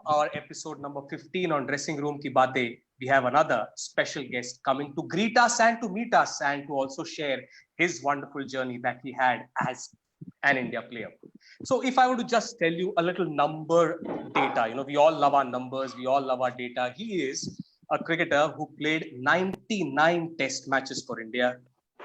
our episode number 15 on Dressing Room Ki Baatein, we have another special guest coming to greet us and to meet us and to also share his wonderful journey that he had as an India player. So if I were to just tell you a little number data, we all love our numbers, we all love our data. He is a cricketer who played 99 test matches for India,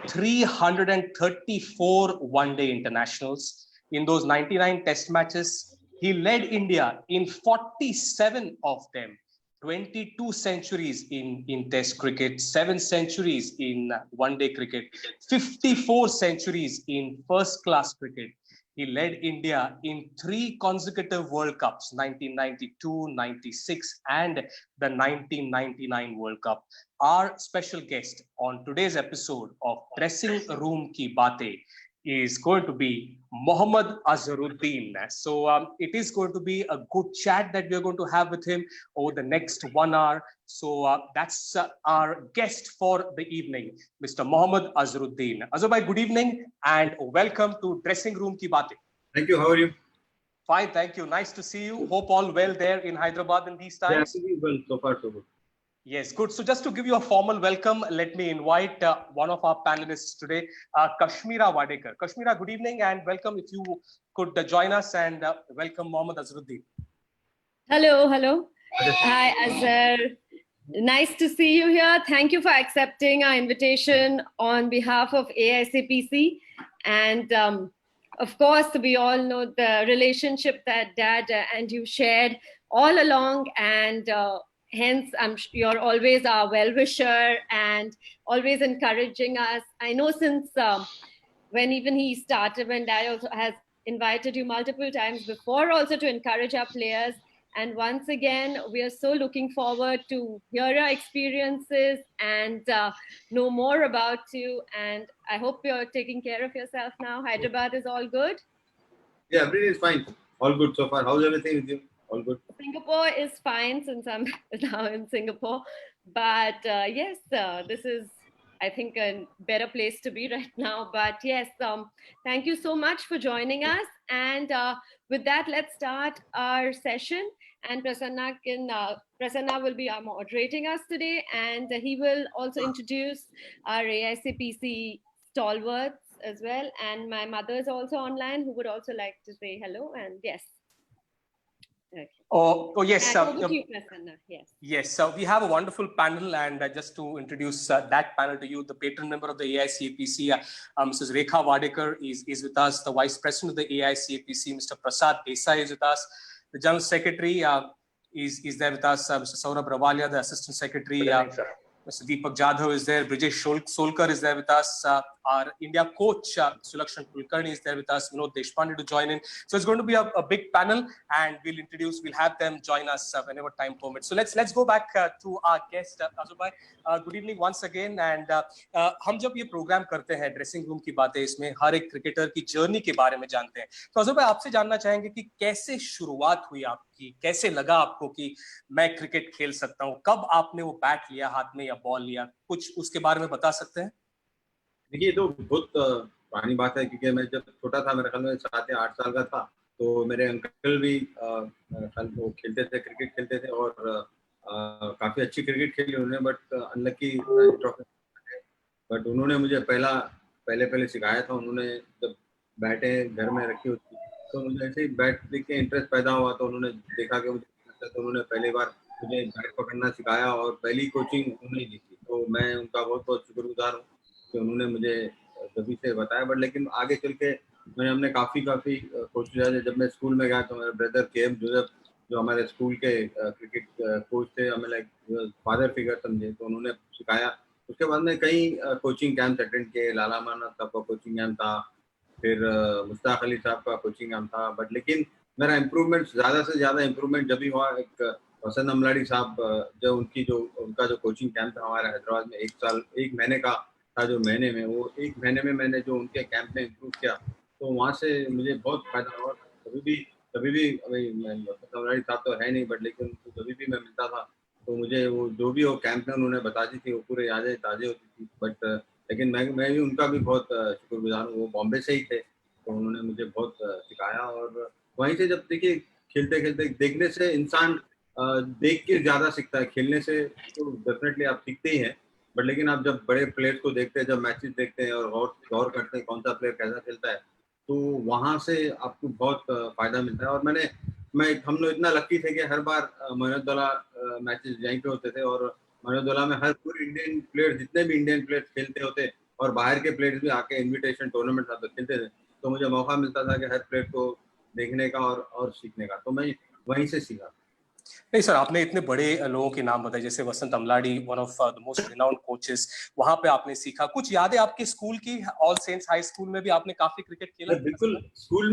334 one-day internationals. In those 99 test matches, he led India in 47 of them, 22 centuries in test cricket, 7 centuries in one-day cricket, 54 centuries in first-class cricket. He led India in 3 consecutive World Cups, 1992, 96, and the 1999 World Cup. Our special guest on today's episode of Dressing Room Ki Baatein is going to be Mohammad Azharuddin. So it is going to be a good chat that we are going to have with him over the next 1 hour. So that's our guest for the evening, Mr. Mohammad Azharuddin. Azhar, good evening and welcome to Dressing Room Ki Baatein. Thank you. How are you? Fine, thank you. Nice to see you. Hope all well there in Hyderabad in these times. Yeah, well, so far so good. Yes, good. So just to give you a formal welcome, let me invite one of our panelists today, Kashmira Wadekar. Kashmira, good evening and welcome. If you could join us and welcome Mohammad Azharuddin. Hello, hello. Hi, Azhar. Nice to see you here. Thank you for accepting our invitation on behalf of AICPC. And of course, we all know the relationship that Dad and you shared all along, and hence, you're always our well-wisher and always encouraging us. I know since when even he started, when Dad also has invited you multiple times before also to encourage our players. And once again, we are so looking forward to hear your experiences and know more about you. And I hope you're taking care of yourself now. Hyderabad is all good? Yeah, everything is fine. All good so far. How's everything with you? All good. Singapore is fine since I'm now in Singapore. But yes, this is, I think, a better place to be right now. But yes, thank you so much for joining us. And with that, let's start our session. And Prasanna will be moderating us today. And he will also introduce our AICPC stalwarts as well. And my mother is also online, who would also like to say hello. And yes. Okay. Oh yes. Over to you, Prasanna. Yes. Yes. So we have a wonderful panel, and just to introduce that panel to you, the patron member of the AICPC, Mrs. Rekha Wadekar is with us. The Vice President of the AICPC, Mr. Prasad Desai, is with us. The General Secretary is there with us. Mr. Saurabh Ravalia, the Assistant Secretary. Mr. Deepak Jadhav is there. Brijesh Solkar is there with us. Our India coach, Sulakshan Kulkarni, is there with us. Vinod Deshpande to join in. So it's going to be a big panel, and we'll have them join us whenever time permits. So let's go back to our guest, Azhar bhai. Good evening once again. And हम जब ये programme करते हैं dressing room की बातें, इसमें हर एक cricketer की जर्नी के बारे में जानते हैं. तो अजहर भाई, आपसे जानना चाहेंगे कि कैसे शुरुआत हुई आपकी, कैसे लगा आपको कि मैं क्रिकेट खेल सकता हूँ, कब आपने वो बैट लिया हाथ में या बॉल लिया, कुछ उसके बारे में बता सकते हैं? देखिए, तो बहुत पुरानी बात है, क्योंकि मैं जब छोटा था, मेरे ख्याल में 7 या 8 साल का था, तो मेरे अंकल भी वो खेलते थे, क्रिकेट खेलते थे और काफ़ी अच्छी क्रिकेट खेली उन्होंने, बट अनलकी ट्रॉफी, बट उन्होंने मुझे पहले सिखाया था. उन्होंने जब बैटें घर में रखी होती तो मुझे ऐसे ही बैट देख के इंटरेस्ट पैदा हुआ, तो उन्होंने देखा कि मुझे, तो उन्होंने पहली बार मुझे बैट पकड़ना सिखाया और पहली कोचिंग उन्होंने दी थी. तो मैं उनका बहुत बहुत शुक्रगुजार हूँ कि उन्होंने मुझे तभी से बताया. बट लेकिन आगे चल के हमने काफ़ी कोशिश किया. जब मैं स्कूल में गया तो मेरे ब्रदर KM जोसेफ, जो हमारे स्कूल के क्रिकेट कोच थे, हमें लाइक फादर फिगर समझे, तो उन्होंने सिखाया. उसके बाद में कई कोचिंग कैंप्स अटेंड किए. लाला अमरनाथ साहब का कोचिंग कैंप था, फिर मुश्ताक अली साहब का कोचिंग कैंप था. बट लेकिन मेरा इम्प्रूवमेंट, ज़्यादा से ज़्यादा इम्प्रूवमेंट जब भी हुआ, एक वसंत अमलाड़ी साहब, जो उनका जो कोचिंग कैंप था हमारे हैदराबाद में, 1 महीने का था, जो महीने में, वो 1 महीने में मैंने जो उनके कैंप में इम्प्रूव किया, तो वहाँ से मुझे बहुत फायदा हुआ. कभी भी अभी वसंत अमलाड़ी साहब तो है नहीं, बट लेकिन कभी भी मैं मिलता था तो मुझे वो जो भी वो कैंप में उन्होंने बताती थी, वो पूरे यादें ताज़े होती थी. बट लेकिन मैं भी उनका भी बहुत शुक्रगुजार हूँ. वो बॉम्बे से ही थे, तो उन्होंने मुझे बहुत सिखाया. और वहीं से जब देखिए खेलते खेलते देखने से इंसान देख के ज्यादा सीखता है, खेलने से तो डेफिनेटली आप सीखते ही हैं, बट लेकिन आप जब बड़े प्लेयर्स को देखते हैं, जब मैचेस देखते हैं और गौर करते हैं कौन सा प्लेयर कैसा खेलता है, तो वहां से आपको बहुत फायदा मिलता है। और हम लोग इतना लकी थे कि हर बार मोइनुद्दौला मैचेस यहीं पे होते थे, और मोइनुद्दौला में हर पूरे इंडियन प्लेयर, जितने भी इंडियन प्लेयर्स खेलते होते और बाहर के प्लेयर्स भी आके इनविटेशन टूर्नामेंट आता खेलते थे, तो मुझे मौका मिलता था कि हर प्लेयर को देखने का और सीखने का, तो मैं वहीं से सीखा। नहीं सर, आपने इतने बड़े लोगों के नाम बताए, जैसे Vasant Amladi, one of the most renowned coaches, वहां पे आपने सीखा। कुछ यादें आपके स्कूल की? ऑल सेंट्स हाई स्कूल में भी आपने काफी क्रिकेट खेला? बिल्कुल, स्कूल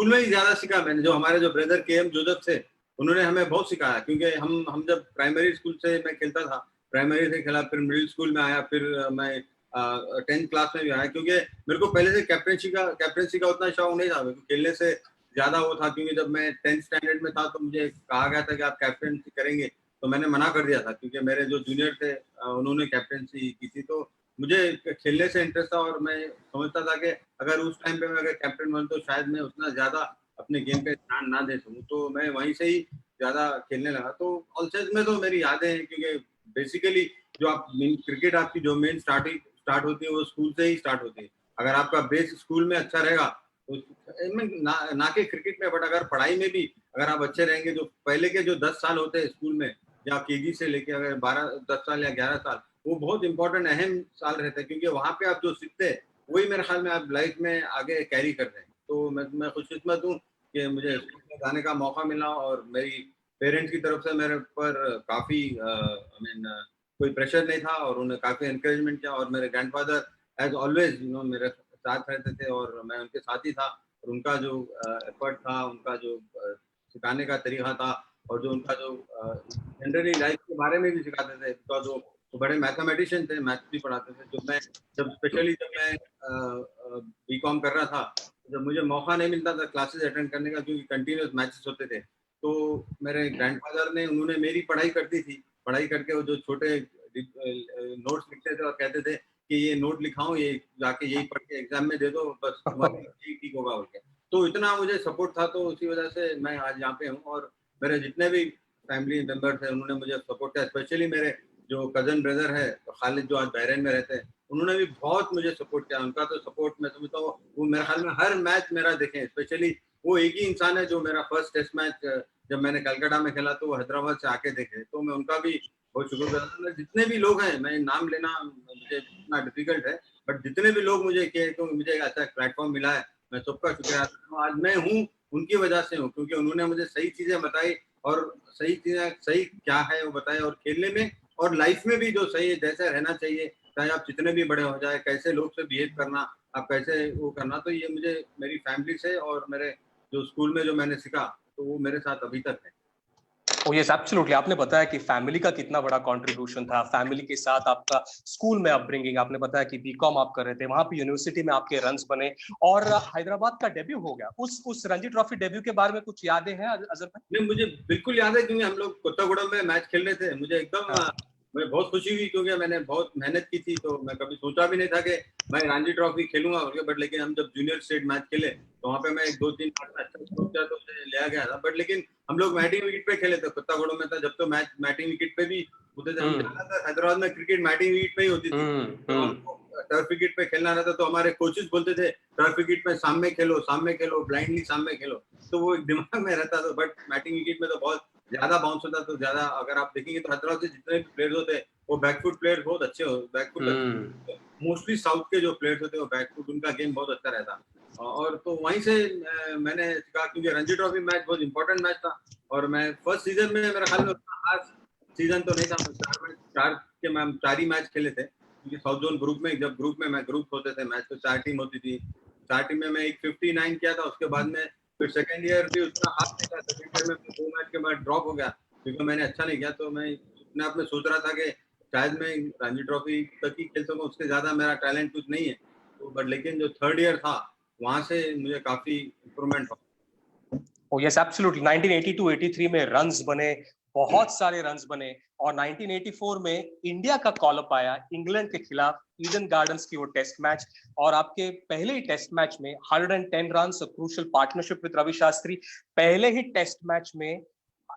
में ही ज्यादा सीखा मैंने। जो हमारे जो ब्रदर के.एम. जोसेफ थे, उन्होंने हमें बहुत सिखाया, क्योंकि हम जब प्राइमरी स्कूल से मैं खेलता था, प्राइमरी से खेला, फिर मिडिल स्कूल में आया, फिर मैं 10th क्लास में भी आया, क्योंकि मेरे को पहले से कैप्टनसी का उतना शौक नहीं था, मेरे को खेलने से ज्यादा वो था। क्योंकि जब मैं 10th स्टैंडर्ड में था तो मुझे कहा गया था कि आप कैप्टनसी करेंगे, तो मैंने मना कर दिया था, क्योंकि मेरे जो जूनियर थे उन्होंने कैप्टनसी की थी, तो मुझे खेलने से इंटरेस्ट था, और मैं समझता था कि अगर उस टाइम पे मैं अगर कैप्टन बन तो शायद मैं उतना ज्यादा अपने गेम पे ध्यान ना दे सकूं, तो मैं वहीं से ही ज्यादा खेलने लगा। तो ऑलसेज में तो मेरी यादें हैं, क्योंकि बेसिकली जो आप क्रिकेट, आपकी जो मेन स्टार्ट होती है वो स्कूल से ही स्टार्ट होती है। अगर आपका बेस स्कूल में अच्छा रहेगा तो ना के क्रिकेट में, बट अगर पढ़ाई में भी अगर आप अच्छे रहेंगे, जो पहले के जो 10 साल होते हैं स्कूल में, या केजी से लेके अगर 10 साल या 11 साल, वो बहुत इंपॉर्टेंट अहम साल रहते हैं, क्योंकि वहां पे आप जो सीखते हैं वही मेरे ख्याल में आप लाइफ में आगे कैरी कर रहे हैं। तो मैं खुशकिस्मत हूँ कि मुझे स्कूल में जाने का मौका मिला, और मेरी पेरेंट्स की तरफ से मेरे पर काफी कोई प्रेशर नहीं था, और उन्हें काफी एनकरेजमेंट किया। और मेरे ग्रैंडफादर एज ऑलवेज मेरे साथ रहते थे, और मैं उनके साथ ही था, और उनका जो एफर्ट था, उनका जो सिखाने का तरीका था, और जो उनका जो जनरली लाइफ के बारे में भी सिखाते थे, बिकॉज वो बड़े मैथमेटिशियन थे, मैथ्स भी पढ़ाते थे। स्पेशली जब मैं बीकॉम कर रहा था, जब मुझे मौका नहीं मिलता था क्लासेस अटेंड करने का, क्योंकि कंटिन्यूस मैचेस होते थे, तो मेरे ग्रैंडफादर ने उन्होंने मेरी पढ़ाई करती थी, पढ़ाई करके वो जो छोटे नोट्स लिखते थे और कहते थे कि ये नोट लिखाऊं, ये जाके यही पढ़ के एग्जाम में दे दो, बस यही ठीक होगा बोल के। तो इतना मुझे सपोर्ट था, तो उसी वजह से मैं आज यहाँ पे हूँ। और मेरे जितने भी फैमिली मेंबर्स हैं उन्होंने मुझे सपोर्ट किया, स्पेशली मेरे जो कजन ब्रदर है खालिद, जो आज बहरीन में रहते हैं, उन्होंने भी बहुत मुझे सपोर्ट किया। उनका तो सपोर्ट मैं समझता हूँ, वो मेरे ख्याल में हर मैच मेरा देखे, स्पेशली वो एक ही इंसान है जो मेरा फर्स्ट टेस्ट मैच जब मैंने कलकत्ता में खेला तो वो हैदराबाद से आके देखे, तो मैं उनका भी बहुत शुक्र। जितने भी लोग हैं, मैं नाम लेना मुझे इतना डिफिकल्ट है, बट जितने भी लोग मुझे कहे तो मुझे एक अच्छा प्लेटफॉर्म मिला है, मैं सबका शुक्रिया। आज मैं हूँ उनकी वजह से हूँ, क्योंकि उन्होंने मुझे सही चीजें बताई, और सही चीजें सही क्या है वो बताया, और खेलने में और लाइफ में भी जो सही है, जैसे रहना चाहिए, चाहे आप जितने भी बड़े हो जाए, कैसे लोग से बिहेव करना, आप कैसे वो करना, तो ये मुझे मेरी फैमिली से और मेरे जो स्कूल में जो मैंने सीखा, तो वो मेरे साथ अभी तक है। Oh yes, absolutely. आपने बताया कि फैमिली का कितना बड़ा कंट्रीब्यूशन था, फैमिली के साथ आपका स्कूल में अपब्रिंगिंग, आपने बताया कि बीकॉम आप कर रहे थे, वहां पे यूनिवर्सिटी में आपके रन्स बने, और हैदराबाद का डेब्यू हो गया। उस रणजी ट्रॉफी डेब्यू के बारे में कुछ यादें हैं अजहर भाई? नहीं, मुझे बिल्कुल याद है, क्योंकि हम लोग कोत्तागुड़म में मैच खेल रहे थे, मुझे एकदम मुझे बहुत खुशी हुई, क्योंकि मैंने बहुत मेहनत की थी, तो मैं कभी सोचा भी नहीं था कि मैं रणजी ट्रॉफी खेलूंगा, बट लेकिन हम जब जूनियर स्टेट मैच खेले तो वहाँ पे मैं 2-3 अच्छा स्कोर किया, तो मुझे लिया गया था। बट लेकिन हम लोग मैटिंग विकेट पे खेले थे, कोत्तागुड़म में था जब, तो मैच मैटिंग विकेट पे भी होते थे। हम ज्यादातर हैदराबाद में क्रिकेट मैटिंग विकेट पे ही होती थी, तो हमको टर्फ विकेट पे खेलना रहता, तो हमारे कोचेस बोलते थे टर्फ विकेट में सामने खेलो, ब्लाइंडली सामने खेलो, तो वो एक दिमाग में रहता था। बट बैटिंग विकेट में तो बहुत ज्यादा बाउंस होता, तो ज्यादा अगर आप देखेंगे तो हैदराबाद से जितने भी प्लेयर्स होते हैं वो बैकफुट प्लेयर बहुत अच्छे हो, बैकफुट मोस्टली साउथ के जो प्लेयर्स होते हैं वो बैकफुट, उनका गेम बहुत अच्छा रहता। और तो वहीं से मैंने सीखा, क्योंकि रणजी ट्रॉफी मैच बहुत इंपॉर्टेंट मैच था, और मैं फर्स्ट सीजन में मेरे ख्याल में उतना खास सीजन तो नहीं था, 4 ही मैच खेले थे, क्योंकि साउथ जोन ग्रुप में, जब ग्रुप होते थे मैच, तो 4 टीम होती थी। 4 टीम में मैं एक 59 किया था, उसके बाद में फिर सेकंड ईयर भी उतना हाथ नहीं था, सेकंड ईयर में 2 मैच के बाद ड्रॉप हो गया, क्योंकि मैंने अच्छा नहीं किया। तो मैं अपने आप में सोच रहा था कि शायद मैं रणजी ट्रॉफी तक ही खेल सकूं, उससे ज्यादा मेरा टैलेंट कुछ नहीं है, तो बट लेकिन जो थर्ड ईयर था वहां से मुझे काफी इम्प्रूवमेंट हुआ। Oh yes, absolutely. 1982-83 में रन्स बने, बहुत सारे रन्स बने, और 1984 में इंडिया का कॉल अप आया इंग्लैंड के खिलाफ ईडन गार्डन्स की वो टेस्ट मैच, और आपके पहले ही टेस्ट मैच में 110 runs, crucial partnership with Ravi Shastri, पहले ही टेस्ट मैच में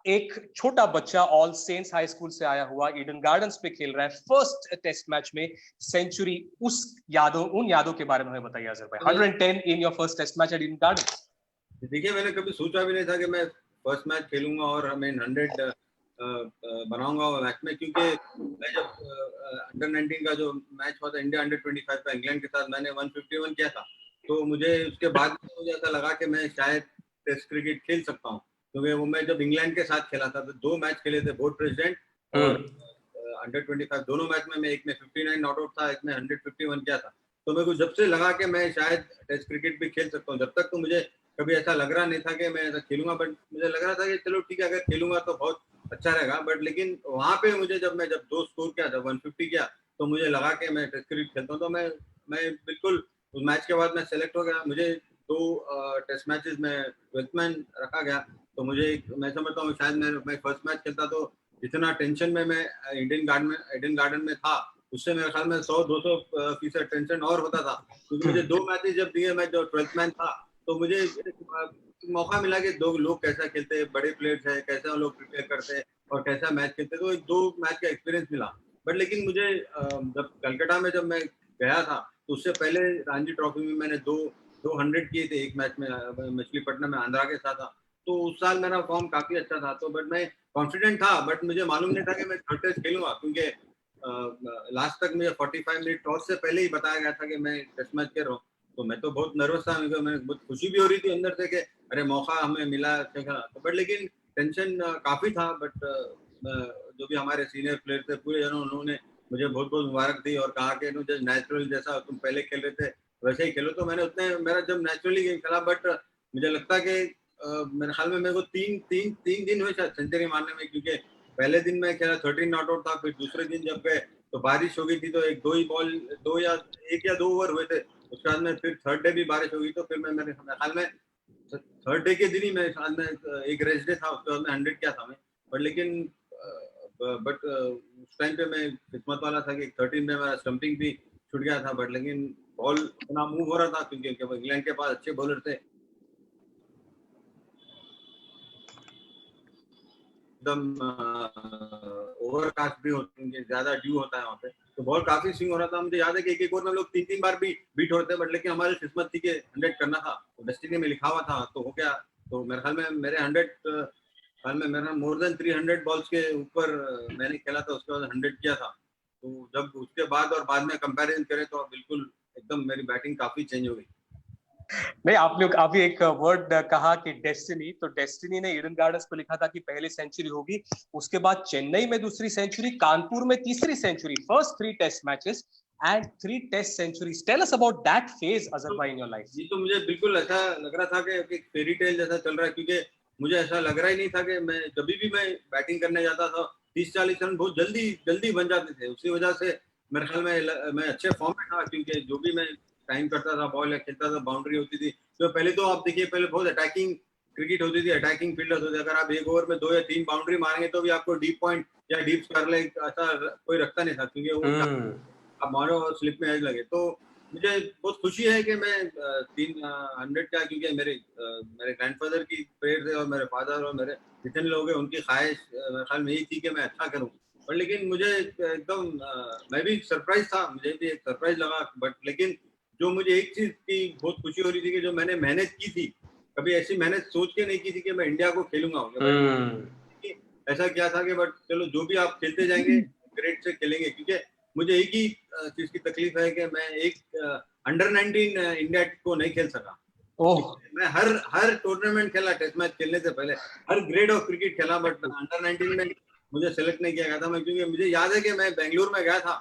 एक छोटा बच्चा ऑल सेंट्स हाई स्कूल से आया हुआ ईडन गार्डन्स पे खेल रहा है, फर्स्ट टेस्ट मैच में सेंचुरी, उन यादों के बारे में हमें बताइए अजहर भाई। 110 in your first test match at Eden Gardens. देखिए, मैंने कभी सोचा भी नहीं था कि मैं फर्स्ट मैच खेलूंगा और मैं 100 बनाऊंगा मैच में, क्योंकि मैं जब अंडर 19 का जो मैच हुआ था इंडिया अंडर 25 का इंग्लैंड के साथ, मैंने 151 किया था। तो मुझे उसके बाद मुझे ऐसा लगा कि मैं शायद टेस्ट क्रिकेट खेल सकता हूँ, क्योंकि वो मैं जब इंग्लैंड के साथ खेला था तो 2 मैच खेले थे, बोर्ड प्रेसिडेंट और अंडर 25, दोनों मैच में मैं एक में 59 नॉट आउट था, एक में 151 किया था। तो मेरे को जब से लगा कि मैं शायद टेस्ट क्रिकेट भी खेल सकता हूँ। जब तक तो मुझे कभी ऐसा लग रहा नहीं था कि मैं ऐसा खेलूंगा, बट मुझे लग रहा था कि चलो ठीक है, अगर खेलूंगा तो बहुत अच्छा रहेगा। बट लेकिन वहां पे मुझे जब 2 स्कोर किया था, 150 किया, तो मुझे लगा कि मैं टेस्ट क्रिकेट खेलता हूँ। तो मैं बिल्कुल उस मैच के बाद मैं सेलेक्ट हो गया। मुझे 2 टेस्ट मैचेस में 12th मैन रखा गया। तो मैं समझता हूँ शायद मैं फर्स्ट मैच खेलता तो जितना टेंशन में मैं ईडन गार्डन में था, उससे मेरे ख्याल में 100-200% टेंशन और होता था, क्योंकि मुझे 2 मैचेस जब दिए, मैं जो 12th मैन था, तो मुझे मौका मिला कि 2 लोग कैसा खेलते हैं, बड़े प्लेयर्स है, कैसा लोग प्रिपेयर करते हैं और कैसा मैच खेलते हैं। तो 2 मैच का एक्सपीरियंस मिला। बट लेकिन मुझे जब कलकत्ता में जब मैं गया था, तो उससे पहले रणजी ट्रॉफी में मैंने 200 किए थे एक मैच में, मछलीपट्टनम में आंध्रा के साथ था। तो उस साल मेरा फॉर्म काफी अच्छा था। तो बट मैं कॉन्फिडेंट था, बट मुझे मालूम नहीं था कि मैं थर्ड टेस्ट खेलूंगा, क्योंकि लास्ट तक मुझे 45 मिनट टॉस से पहले ही बताया गया था कि मैं टेस्ट मैच खेल रहा हूँ। तो मैं तो बहुत नर्वस था, मैं बहुत खुशी भी हो रही थी अंदर से कि अरे मौका हमें मिला। तो बट लेकिन टेंशन काफी था। बट जो भी हमारे सीनियर प्लेयर थे पूरे जनों, उन्होंने मुझे बहुत बहुत मुबारक दी और कहा कि जैसे नेचुरल जैसा तुम पहले खेल रहे थे वैसे ही खेलो। तो मैंने उतने मेरा जब नेचुरली गेम खेला, बट मुझे लगता कि मेरे ख्याल में मेरे को तीन दिन हुए शायद सेंचुरी मारने में, क्योंकि पहले दिन मैं खेला 13 नॉट आउट था, फिर दूसरे दिन जब गए तो बारिश हो गई थी, तो एक या दो ओवर हुए थे। उसके बाद में फिर थर्ड डे भी बारिश हो गई, तो फिर मेरे ख्याल में थर्ड डे के दिन ही मेरे ख्याल में एक रेस्ट डे था, उसके बाद में 100 किया था मैं। बट लेकिन उस टाइम पे मैं किस्मत वाला था कि 13 में मेरा स्टंपिंग भी छूट गया था। बट लेकिन बॉल इतना मूव हो रहा था, क्योंकि इंग्लैंड के पास अच्छे बॉलर थे, एकदम ओवरकास्ट भी होते हैं, ज्यादा ड्यू होता है वहाँ पे, तो बॉल काफी स्विंग हो रहा था। मुझे याद है कि एक ओवर में लोग 3 बार भी बीट होते हैं, बट लेकिन हमारी किस्मत थी कि 100 करना था, तो डेस्टिनी में लिखा हुआ था, तो हो गया। तो मेरे ख्याल में मेरे 100 साल में मेरा मोर देन 300 बॉल्स के ऊपर मैंने खेला था, उसके बाद 100 किया था। तो जब उसके बाद और बाद में कंपैरिजन करें तो बिल्कुल एकदम मेरी बैटिंग काफी चेंज हो गई। नहीं, आपने अभी एक वर्ड कहा कि डेस्टिनी, तो डेस्टिनी ने ईडन गार्डन्स को लिखा था कि पहली सेंचुरी होगी, उसके बाद चेन्नई में दूसरी सेंचुरी, कानपुर में तीसरी century, first 3 test matches and 3 test centuries. Tell us about that phase Azhar भाई इन योर लाइफ। ये तो मुझे बिल्कुल ऐसा लग रहा था कि एक फेरी टेल जैसा चल रहा है, क्योंकि मुझे ऐसा लग रहा ही नहीं था कि मैं जब भी मैं बैटिंग करने जाता था 30-40 रन बहुत जल्दी बन जाते थे। उसी वजह से मेरे ख्याल में मैं अच्छे फॉर्म में था, क्योंकि जो भी मैं टाइम करता था, बॉल या खेलता था, बाउंड्री होती थी। तो पहले तो आप देखिए, पहले बहुत अटैकिंग क्रिकेट होती थी, अटैकिंग फील्डर्स होते थे। अगर आप एक ओवर में 2 या 3 बाउंड्री मारेंगे तो भी आपको डीप पॉइंट या डीप स्क्वायर लेग ऐसा कोई रखता नहीं था, क्योंकि वो आप मारो और स्लिप में एज लगे। तो मुझे बहुत खुशी है कि मैं 300 का, क्योंकि मेरे ग्रैंडफादर की प्रेयर थे और मेरे फादर और मेरे जितने लोग हैं उनकी ख्वाहिश मेरे ख्याल में यही थी कि मैं अच्छा करूं। और लेकिन मुझे एकदम मैं भी सरप्राइज था, मुझे भी एक सरप्राइज लगा। बट लेकिन जो मुझे एक चीज की बहुत खुशी हो रही थी कि जो मैंने मेहनत की थी, कभी ऐसी मेहनत सोच के नहीं की थी कि मैं इंडिया को खेलूंगा। ऐसा क्या था कि बट चलो जो भी आप खेलते जाएंगे ग्रेट से खेलेंगे, क्योंकि मुझे एक ही चीज की तकलीफ है कि मैं एक अंडर 19 इंडिया को नहीं खेल सका। मैं हर टूर्नामेंट खेला, टेस्ट मैच खेलने से पहले हर ग्रेड ऑफ क्रिकेट खेला, बट अंडर 19 में मुझे सेलेक्ट नहीं किया गया था। मैं क्योंकि मुझे याद है कि मैं बेंगलुरु में गया था,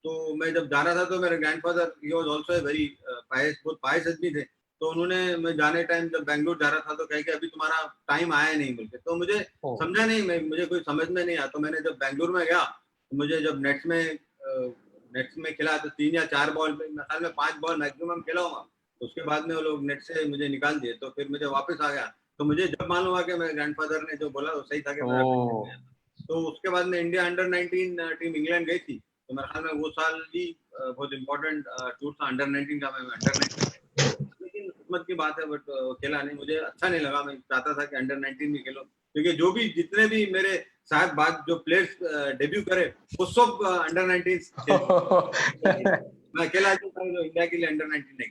तो मैं जब जा रहा था तो मेरे grandfather he was also very बहुत पायस आदमी थे। तो उन्होंने मैं जाने टाइम जब बेंगलुरु जा रहा था तो कहे कि अभी तुम्हारा टाइम आया नहीं बोलते। तो मुझे समझा नहीं, मुझे कोई समझ में नहीं आया। तो मैंने जब बेंगलुरु में गया तो मुझे जब नेट्स में खेला तो 3 या 4 बॉल में, मेरे ख्याल में 5 बॉल मैक्सिमम खेला होगा। तो उसके बाद में वो लोग नेट से मुझे निकाल दिए, तो फिर मुझे वापस आ गया। तो मुझे जब मालूम हुआ कि मेरे ग्रैंडफादर ने जो बोला वो सही था कि मेरा तो उसके बाद में इंडिया अंडर 19 टीम इंग्लैंड गई थी। तो मेरे ख्याल में वो साल भी बहुत इंपॉर्टेंट टूर था अंडर 19 का। मैं अंडर 19 लेकिन किस्मत की बात है, बट खेला नहीं, मुझे अच्छा नहीं लगा। मैं चाहता था कि अंडर 19 भी खेलो, क्योंकि जो भी जितने भी मेरे साथ बात जो प्लेयर्स डेब्यू करे वो सब अंडर 19 मैं अकेला जो इंडिया के लिए अंडर 19 नहीं।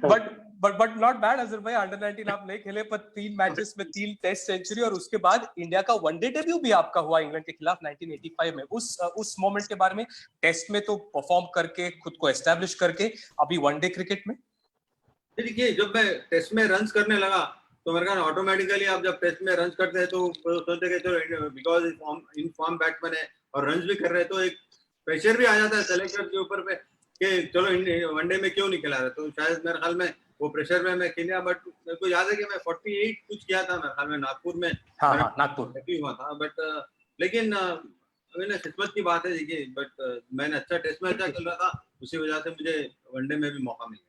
बट नॉट बैड अजहर भाई, अंडर 19 आप नहीं खेले पर 3 मैचेस में 3 टेस्ट सेंचुरी, और उसके बाद इंडिया का वनडे डेब्यू भी आपका हुआ इंग्लैंड के खिलाफ 1985 में। उस मोमेंट के बारे में, टेस्ट में तो परफॉर्म करके खुद को एस्टैब्लिश करके, अभी वनडे क्रिकेट में देखिए जब मैं टेस्ट में रन्स करने लगा तो मेरे ख्याल ऑटोमेटिकली आप जब टेस्ट में रन्स करते हैं तो सोचते हैं चलो बिकॉज इन फॉर्म बैट्समैन है और रन्स भी कर रहे हैं तो एक प्रेशर भी आ जाता है सेलेक्टर के ऊपर पे कि चलो वनडे में क्यों नहीं खिला रहे। तो शायद मेरे ख्याल में वो प्रेशर में मैं खेला, बट मेरे को याद है कि मैं 48 कुछ किया था मेरे ख्याल में नागपुर में। नागपुर हुआ था, बट लेकिन मैंने किस्मत की बात है देखिए, बट मैंने अच्छा टेस्ट में अच्छा खेल रहा था, उसी वजह से मुझे वनडे में भी मौका मिला।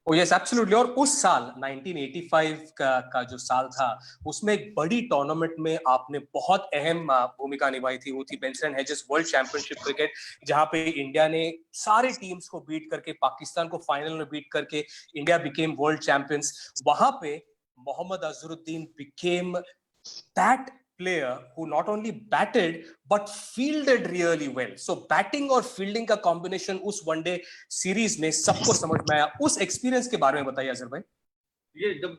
Oh yes, absolutely। और उस साल 1985 का जो साल था उसमें एक बड़ी टूर्नामेंट में आपने बहुत अहम भूमिका निभाई थी। वो थी Benson hedges world championship cricket, जहां पे इंडिया ने सारे टीम्स को बीट करके पाकिस्तान को फाइनल में बीट करके इंडिया बिकेम वर्ल्ड चैंपियंस। वहां पे Mohammad Azharuddin became that player who not only batted but fielded really well। So batting और fielding का combination उस वनडे सीरीज में सबको समझ में आया। उस एक्सपीरियंस के बारे में बताइए अजहर भाई। ये जब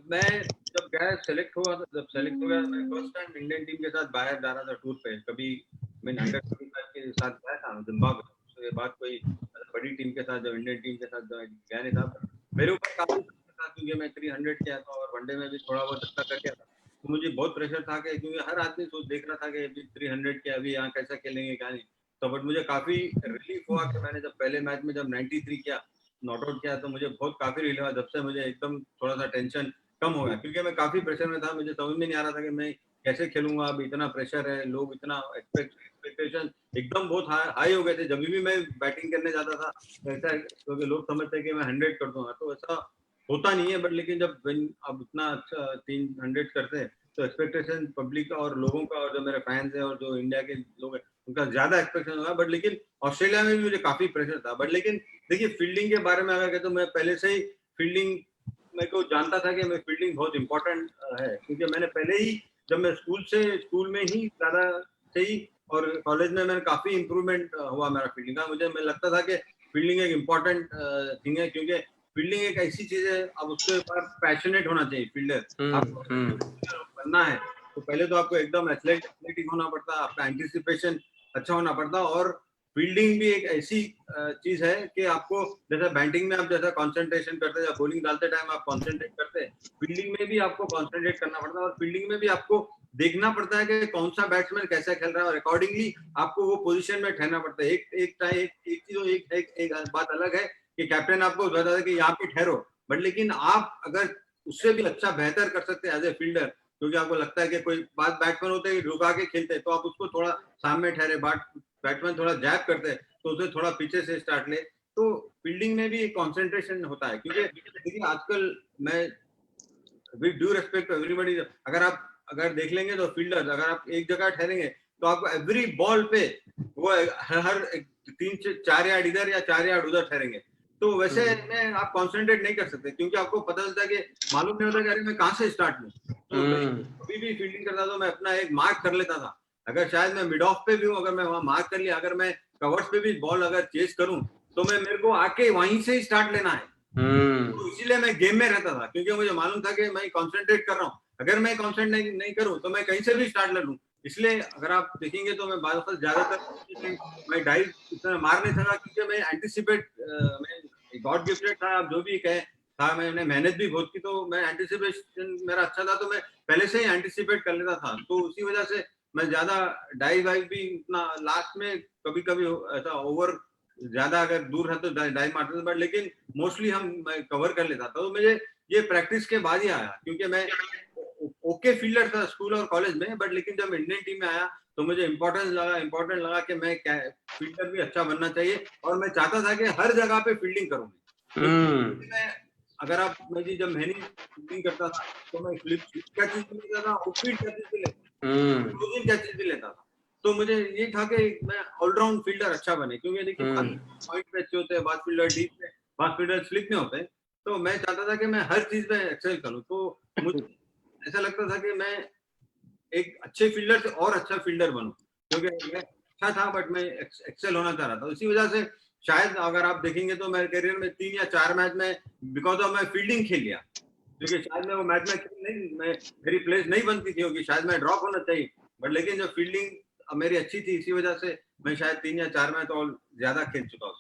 गया सेलेक्ट हुआ था, जब सेलेक्ट हो गया मैं फर्स्ट टाइम इंडियन टीम के साथ बाहर जा रहा था टूर पे। कभी मैंने अंडर 25 के साथ गया था जिम्बाब्वे, उसके बाद कोई बड़ी टीम के साथ जब इंडियन टीम के साथ गया नहीं था। मेरे ऊपर काफी था क्योंकि मैं 300 किया था और वनडे में भी थोड़ा बहुत अच्छा कर गया था, तो मुझे बहुत प्रेशर था कि क्योंकि हर आदमी सोच देख रहा था कि अभी 300 के अभी यहाँ कैसा खेलेंगे क्या नहीं। तो बट मुझे काफी रिलीफ हुआ कि मैंने जब पहले मैच में जब 93 किया नॉट आउट किया तो मुझे बहुत काफी रिलीफ हुआ। जब से मुझे एकदम थोड़ा सा टेंशन कम हो गया क्योंकि मैं काफी प्रेशर में था, मुझे समझ में नहीं आ रहा था कि मैं कैसे खेलूंगा। अब इतना प्रेशर है, लोग इतना एक्सपेक्टेशन एकदम बहुत हाई हो गए थे। जब भी मैं बैटिंग करने जाता था ऐसा क्योंकि लोग समझते हैं कि मैं 100 कर दूंगा, तो ऐसा होता नहीं है। बट लेकिन जब अब इतना अच्छा 300 करते हैं तो एक्सपेक्टेशन पब्लिक का और लोगों का और जो मेरे फैंस हैं और जो इंडिया के लोग हैं उनका ज्यादा एक्सपेक्टेशन होगा। बट लेकिन ऑस्ट्रेलिया में भी मुझे काफी प्रेशर था। बट लेकिन देखिए फील्डिंग के बारे में अगर कहते तो मैं पहले से ही फील्डिंग मेरे को जानता था कि मैं फील्डिंग बहुत इंपॉर्टेंट है, क्योंकि मैंने पहले ही जब मैं स्कूल में ही ज्यादा से ही और कॉलेज में मैंने काफी इंप्रूवमेंट हुआ मेरा फील्डिंग का। मुझे लगता था कि फील्डिंग एक इम्पोर्टेंट थिंग है, क्योंकि फील्डिंग एक ऐसी चीज है अब उसके ऊपर पैशनेट होना चाहिए फील्डर। आपको बनना है तो पहले तो आपको एकदम एथलेटिक होना पड़ता है, आपका एंटिसिपेशन अच्छा होना पड़ता है। और फील्डिंग भी एक ऐसी चीज है कि आपको जैसा बैटिंग में आप जैसा कंसंट्रेशन करते हैं या बॉलिंग डालते टाइम आप कंसंट्रेट करते हैं, फील्डिंग में भी आपको कंसंट्रेट करना पड़ता है। और फील्डिंग में भी आपको देखना पड़ता है कि कौन सा बैट्समैन कैसा खेल रहा है और अकॉर्डिंगली आपको वो पोजीशन में ठहरना पड़ता है। एक बात अलग है कि कैप्टन आपको बताता है कि यहाँ पे ठहरो, बट लेकिन आप अगर उससे भी अच्छा बेहतर कर सकते हैं एज ए फील्डर, क्योंकि आपको लगता है कि कोई बात बैट्समैन होते हैं रुका के खेलते हैं तो आप उसको थोड़ा सामने ठहरे, बैट्समैन थोड़ा जैब करते हैं तो उसे थोड़ा पीछे से स्टार्ट ले। तो फील्डिंग में भी कंसंट्रेशन होता है, क्योंकि देखिए आजकल मैं विद ड्यू रिस्पेक्ट एवरीबॉडी, अगर देख लेंगे तो फील्डर अगर आप एक जगह ठहरेंगे तो आपको एवरी बॉल पे वो हर 3-4 यार्ड इधर या 4 यार्ड उधर ठहरेंगे। तो वैसे में आप कंसंट्रेट नहीं कर सकते, क्योंकि आपको पता चलता है कि मालूम नहीं होता कि अरे मैं कहाँ से स्टार्ट लूं। तो अभी भी फील्डिंग करता तो मैं अपना एक मार्क कर लेता था। अगर शायद मैं मिड ऑफ पे भी हूँ, अगर मैं वहां मार्क कर लिया, अगर मैं कवर्स पे भी बॉल अगर चेस करूं तो मेरे को आके वहीं से ही स्टार्ट लेना है। तो इसीलिए मैं गेम में रहता था, क्योंकि मुझे मालूम था कि मैं कंसंट्रेट कर रहा हूँ। अगर मैं कंसंट्रेट नहीं करूँ तो मैं कहीं से भी स्टार्ट ले लूं। इसलिए अगर आप देखेंगे तो मैं ज्यादातर मैं डाइव इतना मार नहीं सका, क्योंकि मैं एंटिसिपेट मैं गॉड गिफ्टेड था, आप जो भी कहें था, मैंने मेहनत भी बहुत की, तो मैं एंटिसिपेशन मेरा अच्छा था, तो मैं पहले से ही एंटिसिपेट कर लेता था। तो उसी वजह से मैं ज्यादा डाइव वाइव भी उतना लास्ट में कभी कभी ऐसा ओवर ज्यादा अगर दूर है तो डाइव मारते थे, बट लेकिन मोस्टली मैं कवर कर लेता था। तो मुझे ये प्रैक्टिस के बाद ही आया, क्योंकि मैं ओके फील्डर था स्कूल और कॉलेज में, बट लेकिन जब इंडियन टीम में आया तो मुझे इम्पोर्टेंट लगा कि मैं फील्डर भी अच्छा बनना चाहिए और मैं चाहता था कि हर जगह पे फील्डिंग करूँ। अगर आप जब मैंने फील्डिंग करता था तो मैं फ्लिप कैचेस भी लेता था, ऑफ फील्ड कैचेस भी लेता था, क्लोजिंग कैचेस भी लेता था। तो मुझे ये था कि मैं ऑलराउंड फील्डर अच्छा बने, क्योंकि देखिए पॉइंट पे अच्छे होते हैं, फास्ट फील्डर डीप में, फास्ट फील्डर स्लिप में होते हैं। तो मैं चाहता था कि मैं हर चीज में एक्सेल करूं। तो मुझे ऐसा लगता था कि मैं एक अच्छे फील्डर से और अच्छा फील्डर बनूं, क्योंकि मैं अच्छा था बट मैं एक्सेल होना चाह रहा था। इसी वजह से शायद अगर आप देखेंगे तो मेरे करियर में 3 या 4 मैच में बिकॉज ऑफ मैं फील्डिंग खेल लिया, क्योंकि शायद मैं वो मैच में नहीं, मैं मेरी प्लेस नहीं बनती थी, क्योंकि शायद मैं ड्रॉप होना चाहिए, बट लेकिन जो फील्डिंग मेरी अच्छी थी, इसी वजह से मैं शायद 3 या 4 मैच और ज्यादा खेल चुका हूँ।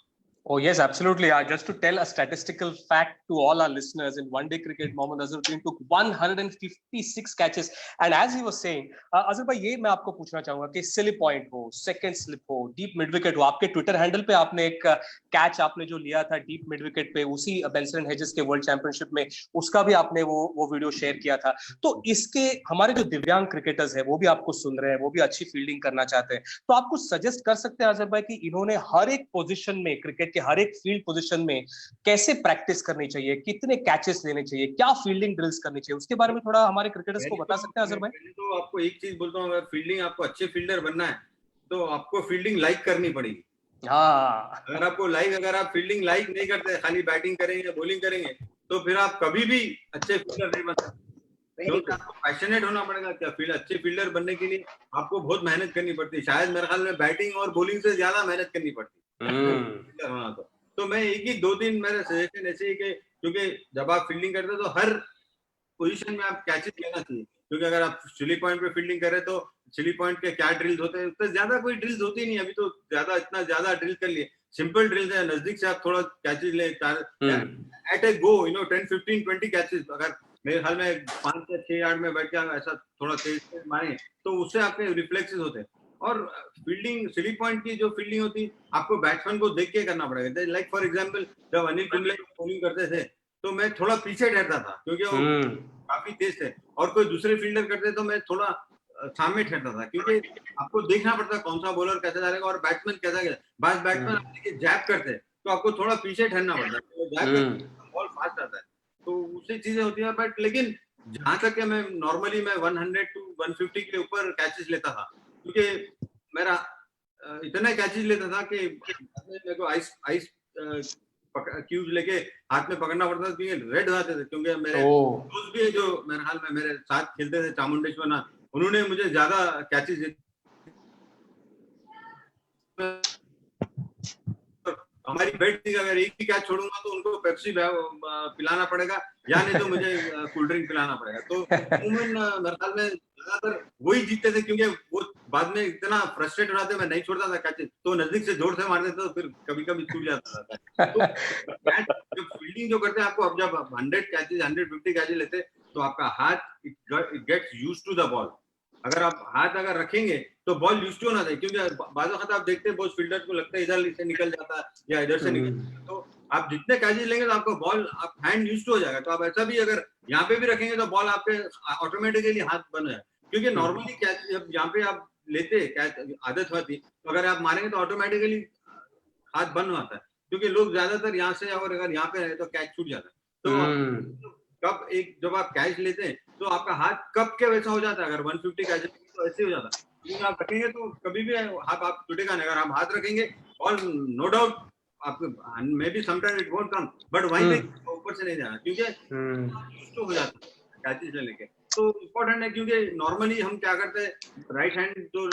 Oh, yes, absolutely. Just to tell a statistical fact to all our listeners, in one-day cricket, Mohammad Azharuddin took 156 catches. And as he was saying, Azhar bhai, ये मैं आपको पूछना चाहूंगा कि silly point हो, second slip हो, deep mid wicket हो, आपके ट्विटर हैंडल पे आपने एक कैच आपने जो लिया था डीप मिड विकेट पे उसी बेंसन हेजेस के वर्ल्ड चैंपियनशिप में, उसका भी आपने वो वीडियो शेयर किया था। तो इसके हमारे जो दिव्यांग क्रिकेटर्स हैं वो भी आपको सुन रहे हैं, वो भी अच्छी फील्डिंग करना चाहते हैं, तो आपको सजेस्ट कर सकते हैं अजहर भाई कि इन्होंने हर एक पोजीशन में, क्रिकेट के हर एक फील्ड पोजीशन में कैसे प्रैक्टिस करनी चाहिए, कितने कैचेस लेने चाहिए, क्या फील्डिंग ड्रिल्स करनी चाहिए, उसके बारे में थोड़ा हमारे क्रिकेटर्स को बता सकते हैं अजहर भाई? तो आपको एक चीज बोलता हूँ, अगर फील्डिंग आपको अच्छे फील्डर बनना है तो आपको फील्डिंग लाइक करनी पड़ेगी। हाँ, अगर आप फील्डिंग लाइक नहीं करते, खाली बैटिंग करेंगे, बॉलिंग करेंगे, तो फिर आप कभी भी अच्छे फील्डर नहीं बन सकते। क्योंकि आपको पैशनेट होना पड़ेगा। क्या अच्छे फील्डर बनने के लिए आपको बहुत मेहनत करनी पड़ती है, शायद मेरे ख्याल में बैटिंग और बॉलिंग से ज्यादा मेहनत करनी पड़ती है। तो मैं एक ही 2-3 मेरे सजेशन ऐसे ही कि क्योंकि जब आप फील्डिंग करते हो तो हर पोजीशन में आप कैचेस लेना चाहिए, क्योंकि अगर आप चिली पॉइंट पे फील्डिंग करें तो चिली पॉइंट के क्या ड्रिल्स होते हैं, उससे ज्यादा कोई ड्रिल्स होती नहीं। अभी तो इतना ज्यादा ड्रिल कर लिए, सिंपल ड्रिल्स है, नजदीक से आप थोड़ा कैचेस ले, एट ए गो 10-15-20 कैचेस, अगर मेरे ख्याल में 5 या 6 यार्ड में बैठ के ऐसा थोड़ा तेज मारे तो उससे आपके रिफ्लेक्सेस होते हैं। और फील्डिंग स्लिप पॉइंट की जो फील्डिंग होती है आपको बैट्समैन को देख के करना पड़ेगा। लाइक फॉर एग्जांपल जब अनिल कुंबले बॉलिंग करते थे तो मैं थोड़ा पीछे ठहरता था, क्योंकि वो काफी तेज थे, और कोई दूसरे फील्डर करते तो मैं थोड़ा सामने ठहरता था, क्योंकि आपको देखना पड़ता कौन सा बॉलर कैसे डालेगा और बैट्समैन कैसा खेलेगा। बैट्समैन जैब करते तो आपको थोड़ा पीछे ठहरना पड़ता है, बॉल फास्ट आता है, तो उससे चीजें होती है। बट लेकिन जहां तक मैं नॉर्मली मैं 100 to 150 के ऊपर कैचेस लेता था, क्योंकि मेरा इतना कैचेस लेता था कि मेरे को आइस क्यूब लेके हाथ में पकड़ना पड़ता था, क्योंकि रेड हो जाते थे। क्योंकि मेरे दोस्त भी जो मेरे हाल में मेरे साथ खेलते थे चामुंडेश्वर नाथ, उन्होंने मुझे ज्यादा कैचेस हमारी बेट थी, अगर एक ही कैच छोड़ूंगा तो उनको पेप्सी पिलाना पड़ेगा या नहीं तो मुझे कोल्ड ड्रिंक पिलाना पड़ेगा। तो उन्होंने मेरे ख्याल में ज्यादातर वही जीतते थे, क्योंकि वो बाद में इतना फ्रस्ट्रेट हो जाते, मैं नहीं छोड़ता था कैचेस, तो नजदीक से जोर से मारते थे तो फिर कभी कभी छूट जाता था। तो जब फील्डिंग जो करते हैं आपको, अब जब 100 कैचेस 150 कैचेस लेते तो आपका हाथ it gets used to the ball. अगर आप हाथ रखेंगे तो बॉल यूज टू होना चाहिए, क्योंकि बाज़ वक्त आप देखते हैं बहुत फील्डर्स को लगता है इधर से निकल जाता है या इधर से निकल जाता है, तो आप जितने कैचेस लेंगे तो आपको बॉल आप हैंड यूज टू हो जाएगा। तो आप ऐसा भी अगर यहाँ पे भी रखेंगे तो बॉल आपके ऑटोमेटिकली हाथ बन जाए, क्योंकि नॉर्मली कैच जब यहाँ पे आप लेते कैच आदत होती तो अगर आप मारेंगे तो ऑटोमेटिकली हाथ बंद होता है, क्योंकि लोग ज्यादातर यहाँ से और अगर यहाँ पे रहे तो कैच छूट जाता है। तो कब जब आप कैच लेते हैं तो आपका हाथ कब के वैसा हो जाता है, अगर 150 कैच तो ऐसे हो जाता है। आप रखेंगे तो कभी भी हाथ आप टूटेगा नहीं, अगर आप हाथ रखेंगे और नो डाउट आपको may be sometime it won't come, but वहीं पे ऊपर से नहीं जाना, क्योंकि हो जाता है कैचेस लेने के। तो इम्पोर्टेंट है, क्योंकि नॉर्मली हम क्या करते हैं, राइट हैंड जो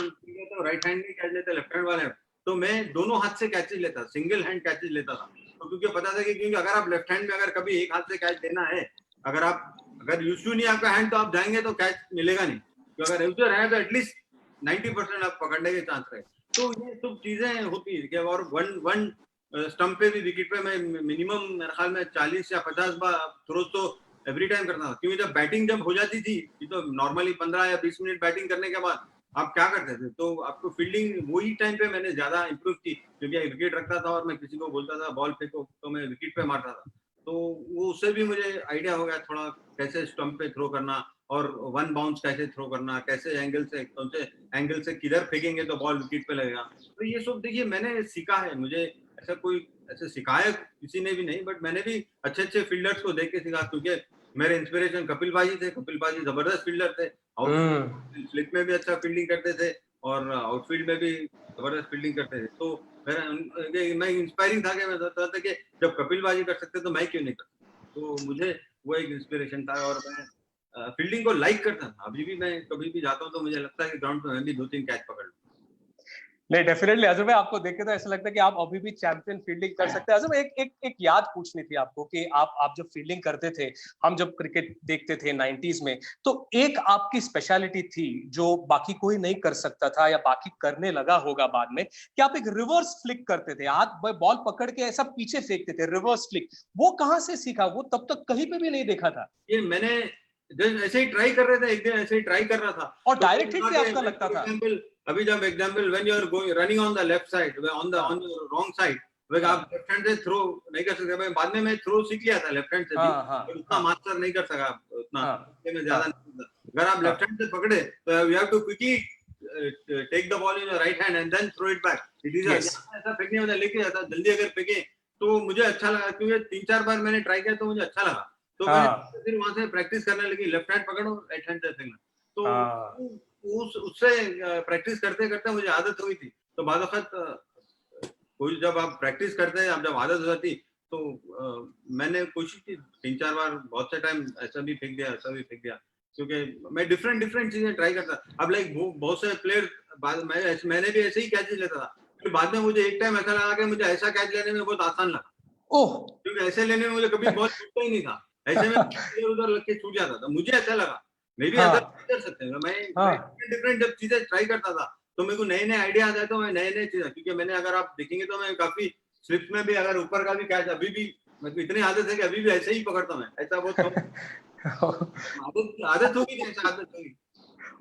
राइट हैंड में कैच लेते हैं, लेफ्ट हैंड वाले, तो मैं दोनों हाथ से कैचेस लेता, सिंगल हैंड कैचेस लेता था। तो क्योंकि पता था कि क्योंकि अगर आप लेफ्ट हैंड में अगर कभी एक हाथ से कैच देना है, अगर यूज टू नहीं आपका हैंड, तो आप जाएंगे तो कैच मिलेगा नहीं। तो अगर यूजर है तो एटलीस्ट 90% आप पकड़ने के चांस रहे। तो ये सब चीजें होती है। और वन स्टंप पे भी विकेट पे मैं मिनिमम मेरे ख्याल में 40 या 50 बार थ्रोज तो एवरी टाइम करता था, क्योंकि जब बैटिंग जब हो जाती थी तो नॉर्मली 15 या 20 मिनट बैटिंग करने के बाद आप क्या करते थे, तो आपको फील्डिंग वही टाइम पे मैंने ज्यादा इंप्रूव की, क्योंकि विकेट रखता था और मैं किसी को बोलता था बॉल फेंको तो मैं विकेट पे मारता था। तो वो उससे भी मुझे आइडिया हो गया थोड़ा कैसे स्टंप पे थ्रो करना और वन बाउंस कैसे थ्रो करना, कैसे एंगल से कौन से एंगल से किधर फेंकेंगे तो बॉल विकेट पे लगेगा। तो ये सब देखिए मैंने सीखा है, मुझे ऐसा कोई ऐसे सिखाया किसी ने भी नहीं, बट मैंने भी अच्छे अच्छे फील्डर्स को देख के सीखा, क्योंकि मेरे इंस्पिरेशन कपिल बाजी थे। कपिल बाजी जबरदस्त फील्डर थे, स्लिप में भी अच्छा फील्डिंग करते थे और आउटफील्ड में भी जबरदस्त फील्डिंग करते थे। तो मैं इंस्पायरिंग था कि मैं सोचता था कि जब कपिल बाजी कर सकते तो मैं क्यों नहीं कर सकता। तो मुझे वो एक इंस्पिरेशन था और मैं फील्डिंग को लाइक करता था। अभी भी मैं कभी भी जाता हूँ तो मुझे लगता है कि ग्राउंड पे मैं भी 2-3 कैच पकड़ लूं। नहीं, डेफिनेटली अजहर भाई, आपको देख के तो ऐसा लगता है कि आप अभी भी चैंपियन फील्डिंग कर सकते हैं। अजहर भाई, एक याद पूछनी थी आपको कि आप जब फील्डिंग करते थे, हम जब क्रिकेट देखते थे 90s में, तो एक आपकी स्पेशलिटी थी जो बाकी कोई नहीं कर सकता था या बाकी करने लगा होगा बाद में, कि आप एक रिवर्स फ्लिक करते थे, हाथ बॉल पकड़ के ऐसा पीछे फेंकते थे, रिवर्स फ्लिक। वो कहाँ से सीखा? वो तब तक कहीं पे भी नहीं देखा था। ये मैंने ऐसे ही ट्राई कर रहे थे, एक दिन ऐसे ही ट्राई कर रहा था और डायरेक्ट हिट से आपका लगता था। अभी जब example when you are going running on the left side, on the wrong side, वे आप लेफ्ट हैंड से थ्रो नहीं कर सकते। मैं बाद में मैं थ्रो सीख लिया था लेफ्ट हैंड से भी, पर उतना मास्टर नहीं कर सका उतना, में ज्यादा नहीं। अगर आप लेफ्ट हैंड से पकड़े तो you have to quickly take the ball in your right hand and then throw it back. It is ऐसा फेंकने होता है, लेके जाता जल्दी अगर फेंके तो मुझे अच्छा लगा, क्योंकि 3-4 बार मैंने ट्राई किया तो मुझे अच्छा लगा। तो मैं फिर वहां से प्रैक्टिस करने लगी, लेफ्ट हैंड पकड़ो, राइट हैंड से फेंकना। तो उससे प्रैक्टिस करते करते मुझे आदत हुई थी। तो बाद वक्त कोई जब आप प्रैक्टिस करते हैं, आप जब आदत हो जाती, तो मैंने कोशिश की 3-4 बार, बहुत से टाइम ऐसा भी फेंक दिया, ऐसा भी फेंक दिया, क्योंकि मैं डिफरेंट चीजें ट्राई करता। अब लाइक बहुत से प्लेयर, मैंने भी ऐसे ही कैचेस लेता था, फिर बाद में मुझे एक टाइम ऐसा लगा कि मुझे ऐसा कैच लेने में बहुत आसान लगा, क्योंकि ऐसे लेने में मुझे कभी बॉल छूटता ही नहीं था। ऐसे में उधर लग के छूट जाता था, मुझे अच्छा लगा। मे भी ऐसा कर सकते हैं। मैं डिफरेंट जब चीजें ट्राई करता था तो मेरे को नए नए आइडिया आता है, तो मैं नए नए चीजें, क्योंकि मैंने, अगर आप देखेंगे तो मैं काफी स्लिप्स में भी, अगर ऊपर का भी कैच अभी भी मेरे को इतनी आदत है कि अभी भी ऐसे ही पकड़ता हूं मैं, ऐसा बहुत आदत होगी, ऐसा आदत होगी।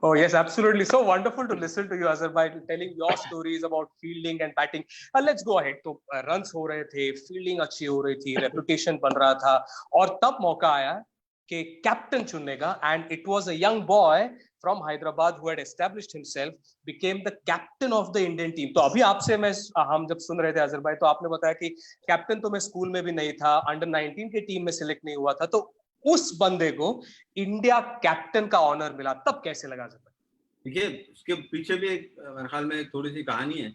Oh yes, absolutely. So wonderful to listen to you, Azhar bhai, telling your stories about fielding and batting. Let's go ahead. तो runs हो रहे थे, fielding अच्छी हो रही थी, reputation बन रहा था, और तब मौका आया कि कैप्टन चुनने का, and it was a young boy from Hyderabad who had established himself, became the captain of the Indian team. तो अभी आपसे हम जब सुन रहे थे अजहर भाई, तो आपने बताया कि कैप्टन तो मैं स्कूल में भी नहीं था, अंडर 19 की टीम में सिलेक्ट नहीं हुआ था, तो उस बंदे को इंडिया कैप्टन का ऑनर मिला, तब कैसे लगा? देखिए, उसके पीछे भी एक मेरे ख्याल में थोड़ी सी कहानी है।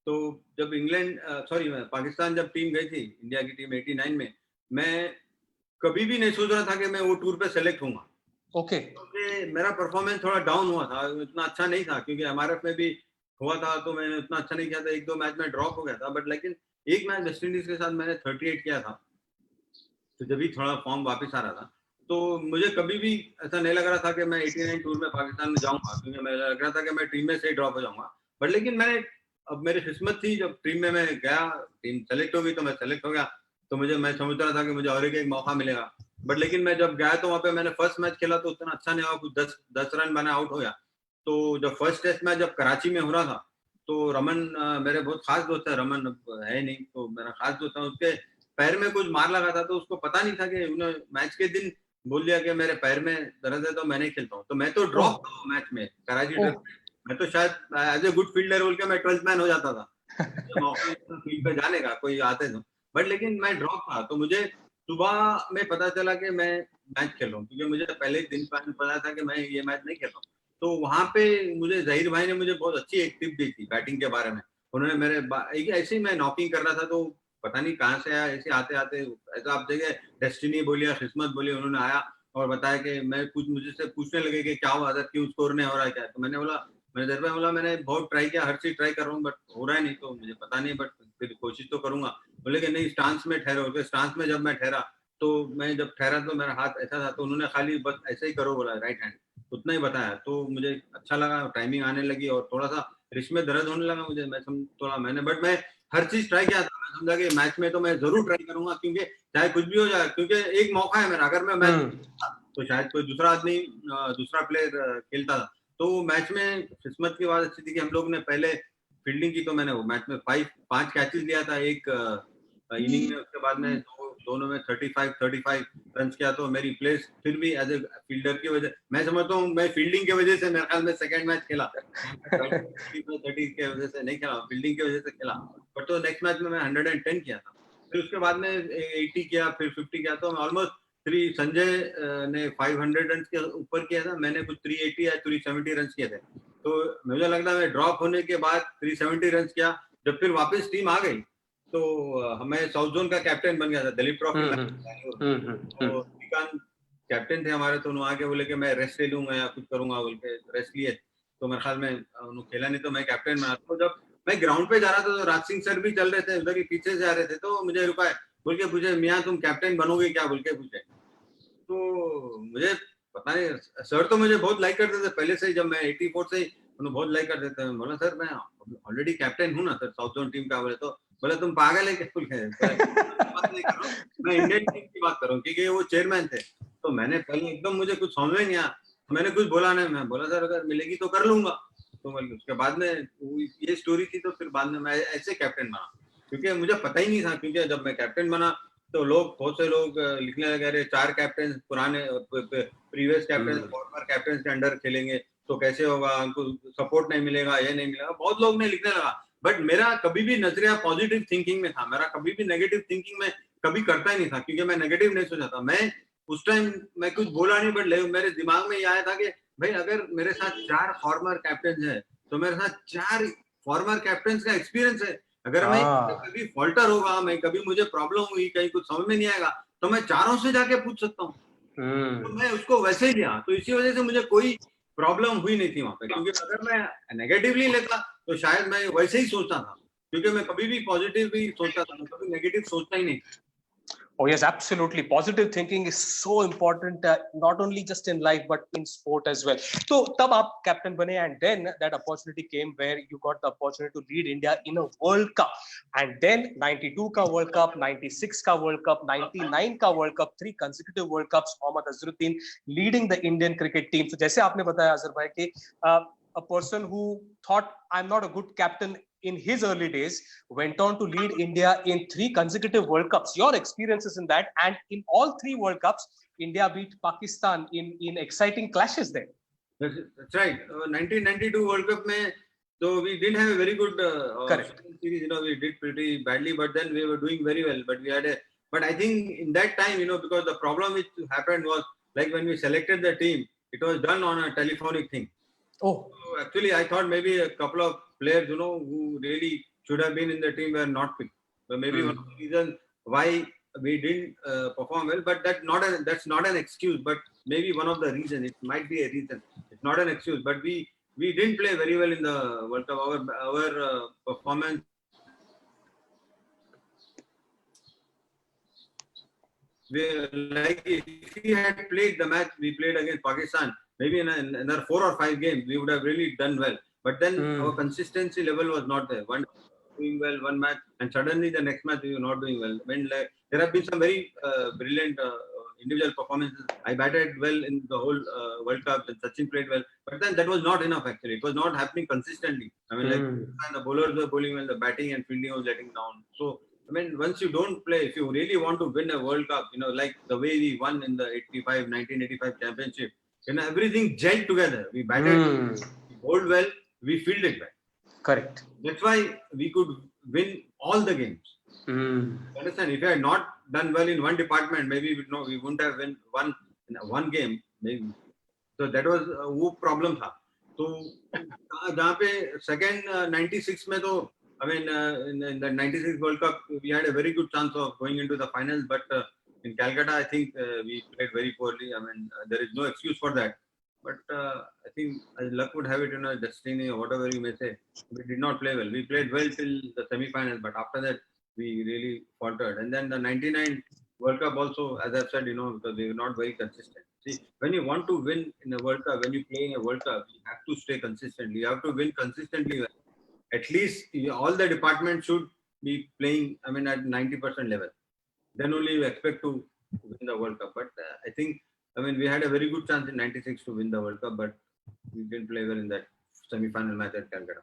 तो जब पाकिस्तान जब टीम गई थी, इंडिया की टीम 89 में, मैं कभी भी नहीं सोच रहा था कि मैं वो टूर पे सेलेक्ट होऊंगा। ओके। क्योंकि मेरा परफॉर्मेंस थोड़ा डाउन हुआ था, इतना अच्छा नहीं था, क्योंकि एमआरएफ में भी हुआ था तो मैंने उतना अच्छा नहीं किया था, 1-2 मैच में ड्रॉप हो गया था। बट लेकिन एक मैच वेस्ट इंडीज के साथ मैंने 38 किया था, तो जब भी थोड़ा फॉर्म वापस आ रहा था, तो मुझे कभी भी ऐसा नहीं लग रहा था कि मैं 89 टूर में पाकिस्तान में जाऊंगा, क्योंकि मैं लग रहा था कि मैं टीम में से ही ड्रॉप हो जाऊंगा। बट लेकिन अब मेरी किस्मत थी, जब टीम में मैं गया, टीम सेलेक्ट हो गई तो मैं सेलेक्ट हो गया। तो मैं समझ रहा था कि मुझे और एक मौका मिलेगा। बट लेकिन मैं जब गया तो वहाँ पे मैंने फर्स्ट मैच खेला तो उतना अच्छा नहीं हुआ, कुछ 10 रन बना आउट हो गया। तो जब फर्स्ट टेस्ट मैच जब कराची में हो रहा था, तो रमन मेरे बहुत खास दोस्त है, रमन है नहीं तो मेरा खास दोस्त है, उसके पैर में कुछ मार लगा था, तो उसको पता नहीं था कि उन्होंने मैच के दिन बोल दिया कि मेरे पैर में दर्द है तो मैं नहीं खेलता हूँ। तो मैं तो ड्रॉप था मैच में, कराची टेस्ट में। मैं तो शायद एज ए गुड फील्डर बोल के मैं 12th मैन हो जाता था फील्ड पे जाने का, कोई आते तो। बट लेकिन मैं ड्रॉप था, तो मुझे सुबह में पता चला कि मैं मैच खेल रहा हूँ, क्योंकि मुझे पहले दिन पता था कि मैं ये मैच नहीं खेल रहा हूँ। तो वहां पे मुझे जहीर भाई ने मुझे बहुत अच्छी एक टिप दी थी बैटिंग के बारे में। उन्होंने मेरे ऐसे ही मैं नॉकिंग कर रहा था, तो पता नहीं कहाँ से आया, ऐसे आते आते ऐसा आप देखिए डेस्टिनी बोलिए, किस्मत बोलिए, उन्होंने आया और बताया कि मैं कुछ मुझे पूछने लगे कि क्या हुआ था, क्यों स्कोर नहीं हो रहा है क्या। तो मैंने बोला मैंने बहुत ट्राई किया, हर चीज ट्राई कर रहा हूँ, बट हो रहा है नहीं, तो मुझे पता नहीं, बट फिर कोशिश तो करूंगा। बोले कि नहीं, स्टांस में ठहरो। स्टांस में जब मैं ठहरा, तो मैं जब ठहरा तो मेरा हाथ ऐसा था, तो उन्होंने खाली बस ऐसे ही करो बोला, राइट हैंड, उतना ही बताया। तो मुझे अच्छा लगा, टाइमिंग आने लगी और थोड़ा सा रिस्ट में दर्द होने लगा मुझे। बट मैं हर चीज ट्राई किया था। मैं समझा कि मैच में तो मैं जरूर ट्राई करूंगा, क्योंकि चाहे कुछ भी हो जाए, क्योंकि एक मौका है मेरा, अगर मैं मैच तो शायद कोई दूसरा प्लेयर खेलता था। तो मैच में किस्मत की बात अच्छी थी कि हम लोग ने पहले फील्डिंग की, तो मैंने वो मैच में 5 कैचेस लिया था एक इनिंग में। उसके बाद में दोनों में 35 रन किया। तो मेरी प्लेस फिर भी एज ए फील्डर की वजह, मैं समझता हूँ मैं फील्डिंग की वजह से मेरे ख्याल में सेकंड मैच खेला, 30 के वजह से नहीं खेला, फील्डिंग की वजह से खेला। बट तो नेक्स्ट मैच में मैं 110 किया था, फिर उसके बाद में 80 किया, फिर 50 किया। तो ऑलमोस्ट संजय ने 500 रन के ऊपर किया था, मैंने कुछ 380 या 370 रन किए थे। तो मुझे लगता है मैं ड्रॉप होने के बाद 370 रन किया। जब फिर वापस टीम आ गई, तो मैं साउथ जोन का कैप्टन बन गया था, दिलीप ट्रॉफी। तो श्रीकांत कैप्टन थे हमारे, तो उन्होंने आके बोले कि मैं रेस्ट ले लूंगा या कुछ करूंगा, बोल के रेस्ट लिए। तो मेरे ख्याल में उन्होंने खेला नहीं, तो मैं कैप्टन बना। तो जब मैं ग्राउंड पे जा रहा था तो राज सिंह सर भी चल रहे थे, उधर ही पीछे से आ रहे थे, तो मुझे रुकाए, बोल के पूछे, मियाँ तुम कैप्टन बनोगे क्या, बोल के पूछे। तो मुझे पता नहीं, सर तो मुझे बहुत लाइक करते थे पहले से ही, जब मैं 84 से ही उन्हें बहुत लाइक करते थे। बोला सर मैं ऑलरेडी कैप्टन हूँ ना सर साउथ जोन टीम का। बोले तो बोले तुम पागल है क्या, बोल के बात नहीं कर रहा हूँ, मैं इंडियन टीम की बात कर रहा हूँ, क्योंकि वो चेयरमैन थे। तो मैंने पहले एकदम मुझे कुछ समझ में नहीं आया, मैंने कुछ बोला नहीं, मैं बोला सर अगर मिलेगी तो कर लूंगा। तो उसके बाद में ये स्टोरी थी, तो फिर बाद में मैं ऐसे कैप्टन बना, क्योंकि मुझे पता ही नहीं था। क्योंकि जब मैं कैप्टन बना तो बहुत से लोग लिखने लगे, रहे 4 कैप्टन पुराने प्रीवियस कैप्टन फॉर्मर कैप्टन के अंडर खेलेंगे तो कैसे होगा, उनको सपोर्ट नहीं मिलेगा, ये नहीं मिलेगा, बहुत लोग ने लिखने लगा। बट मेरा कभी भी नजरिया पॉजिटिव थिंकिंग में था, मेरा कभी भी नेगेटिव थिंकिंग में कभी करता ही नहीं था, क्योंकि मैं नेगेटिव नहीं सोचा था। मैं उस टाइम मैं कुछ बोला नहीं, बट मेरे दिमाग में ये आया था कि भाई अगर मेरे साथ 4 फॉर्मर कैप्टन है तो मेरे साथ 4 फॉर्मर कैप्टन का एक्सपीरियंस है। अगर मैं कभी फॉल्टर होगा, मैं कभी मुझे प्रॉब्लम हुई, कहीं कुछ समझ में नहीं आएगा, तो मैं चारों से जाके पूछ सकता हूँ। तो मैं उसको वैसे ही लिया, तो इसी वजह से मुझे कोई प्रॉब्लम हुई नहीं थी वहां पे। क्योंकि अगर मैं नेगेटिवली लेता तो शायद मैं वैसे ही सोचता था, क्योंकि मैं कभी भी पॉजिटिव भी सोचता था, कभी नेगेटिव सोचता ही नहीं। Oh yes, absolutely. Positive thinking is so important, not only just in life but in sport as well. So, tab aap captain bane, and then that opportunity came where you got the opportunity to lead India in a World Cup, and then 92 ka World Cup, 96 ka World Cup, 99 ka World Cup, 3 consecutive World Cups. Mohammad Azharuddin leading the Indian cricket team. So, jaise aapne bataya Azhar bhai ki a person who thought I'm not a good captain in his early days went on to lead India in 3 consecutive World Cups. Your experiences in that, and in all 3 World Cups, India beat Pakistan in exciting clashes there. That's right. 1992 World Cup mein, so we didn't have a very good series. We did pretty badly, but then we were doing very well. But we had but I think in that time, because the problem which happened was, like when we selected the team, it was done on a telephonic thing. Oh. So actually, I thought maybe a couple of players, who really should have been in the team were not picked. So maybe one of the reasons why we didn't perform well, but that's not an excuse, but maybe one of the reasons. It might be a reason. It's not an excuse, but we didn't play very well in the World Cup. Our performance. Like if we had played the match we played against Pakistan, maybe in another 4 or 5 games, we would have really done well. But then our consistency level was not there. One doing well one match, and suddenly the next match we were not doing well. When there have been some very brilliant individual performances. I batted well in the whole World Cup, and Sachin played well. But then that was not enough actually. It was not happening consistently. I mean, like the bowlers were bowling well, the batting and fielding was letting down. So I mean, once you don't play, if you really want to win a World Cup, like the way we won in the 1985 championship, everything gelled together. We batted, we bowled well, we fielded well. Correct. That's why we could win all the games. Understand? If we had not done well in one department, maybe we wouldn't have won one game. Maybe. So that was वो problem था. So जहाँ पे second 96 में तो I mean, in the 96 World Cup, we had a very good chance of going into the finals, but in Calcutta, I think we played very poorly. I mean, there is no excuse for that. But I think luck would have it, destiny or whatever you may say. We did not play well. We played well till the semi-finals, but after that, we really faltered. And then the 99 World Cup also, as I've said, because we were not very consistent. See, when you want to win in a World Cup, when you play in a World Cup, you have to stay consistent. You have to win consistently well. At least all the departments should be playing, I mean, at 90% level. Then only you expect to win the World Cup. But I think, I mean, we had a very good chance in 96 to win the World Cup, but we didn't play well in that semi-final match at Calcutta.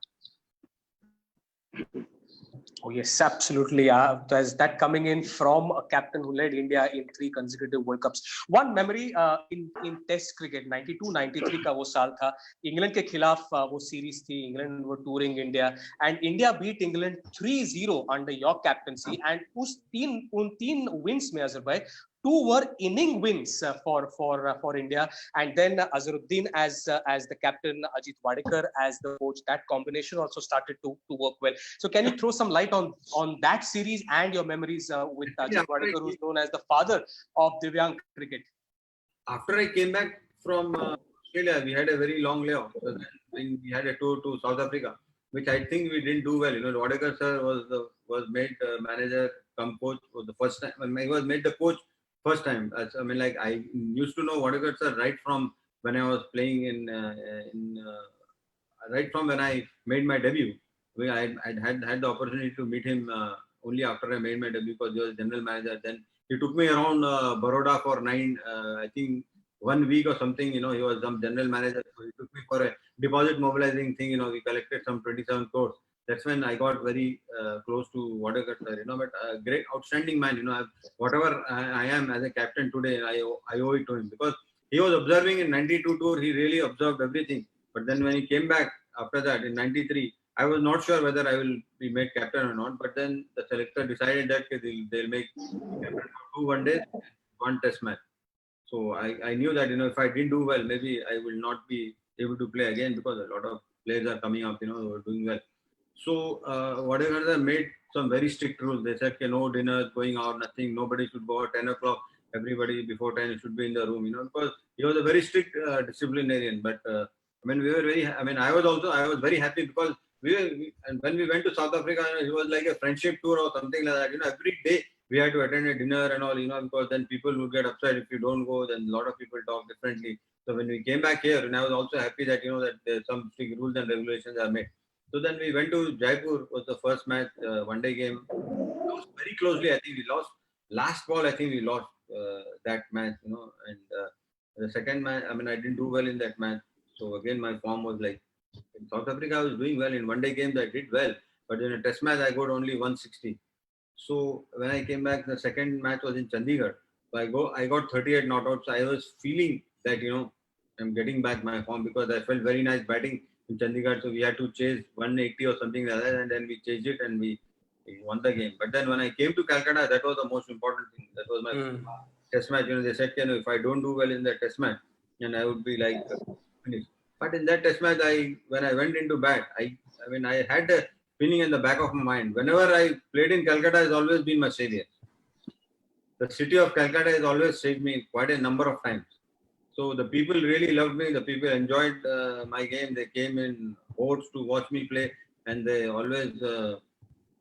Oh yes, absolutely. There's that coming in from a captain who led India in 3 consecutive World Cups. One memory in Test cricket, 92-93 का वो साल था. England के खिलाफ वो series थी. England were touring India, and India beat England 3-0 under your captaincy. And उन तीन wins में अजहर भाई 2 were inning wins for India, and then Azharuddin as the captain, Ajit Wadekar as the coach. That combination also started to work well. So can you throw some light on that series and your memories with Ajit Wadekar, who's known as the father of Divyang cricket? after I came back from Australia, we had a very long layoff. So then we had a tour to South Africa, which I think we didn't do well. Wadekar sir was made manager, come coach for the first time. He was made the coach first time. I used to know Wadekar sir right from when I was playing right from when I made my debut. I had the opportunity to meet him only after I made my debut because he was general manager. Then he took me around Baroda for 1 week or something. He was some general manager. So he took me for a deposit mobilizing thing. We collected some 27 crores. That's when I got very close to Wadekar sir. But a great, outstanding man. Whatever I am as a captain today, I owe it to him because he was observing in '92 tour. He really observed everything. But then when he came back after that in '93, I was not sure whether I will be made captain or not. But then the selector decided that they'll make captain for 2 1-days, 1 test match. So I knew that if I didn't do well, maybe I will not be able to play again because a lot of players are coming up, who are doing well. So whatever they made some very strict rules. They said no dinner, going out, nothing. Nobody should go at 10 o'clock. Everybody before 10 should be in the room. Because he was a very strict disciplinarian. But we were very. I was very happy because and when we went to South Africa, it was like a friendship tour or something like that. Every day we had to attend a dinner and all. Because then people would get upset if you don't go. Then a lot of people talk differently. So when we came back here, and I was also happy that that there's some strict rules and regulations are made. So then we went to Jaipur. Was the first match, 1-day game. We lost very closely. I think we lost last ball. I think we lost that match. And the second match, I didn't do well in that match. So again, my form was like in South Africa. I was doing well in 1-day games. I did well, but in a test match, I got only 160. So when I came back, the second match was in Chandigarh. So I got 38 not out. So I was feeling that I'm getting back my form because I felt very nice batting in Chandigarh. So we had to chase 180 or something like that, and then we chased it and we won the game. But then when I came to Calcutta, that was the most important thing. That was my test match. They said, if I don't do well in the test match, then I would be like finished. But in that test match, when I went into bat, I had a feeling in the back of my mind. Whenever I played in Calcutta, has always been my savior. The city of Calcutta has always saved me quite a number of times. So the people really loved me. The people enjoyed my game. They came in hordes to watch me play, and they always.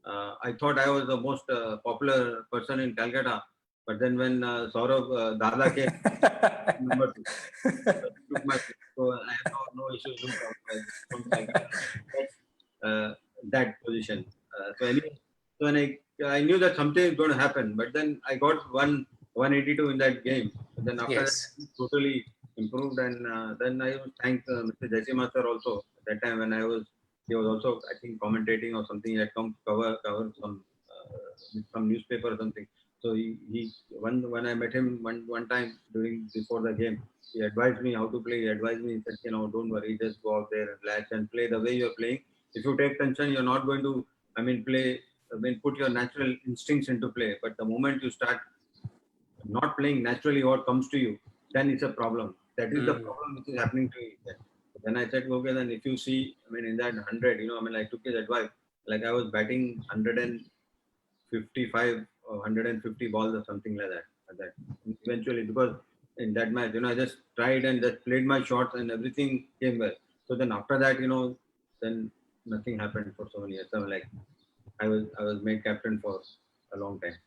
I thought I was the most popular person in Calcutta, but then when Saurabh Dada came, number 2, took my place. So I have no issues from Calcutta. That position. So when I knew that something is going to happen, but then I got 182 in that game. But then after that, totally improved, and then I thank Mr. Jaisimha sir also. At that time when he was also I think commentating or something. He had come to cover some newspaper or something. So when I met him one time before the game, he advised me how to play. He advised me, he said, don't worry, just go out there and relax and play the way you're playing. If you take tension, you're not going to, put your natural instincts into play. But the moment you start not playing naturally what comes to you, then it's a problem. That is the problem which is happening to you. Then I said, okay, then if you see, in that 100, I took his advice. Like I was batting 155 or 150 balls or something like that. Eventually, because in that match, I just tried and just played my shots and everything came well. So then after that, then nothing happened for so many years. So I was made captain for a long time.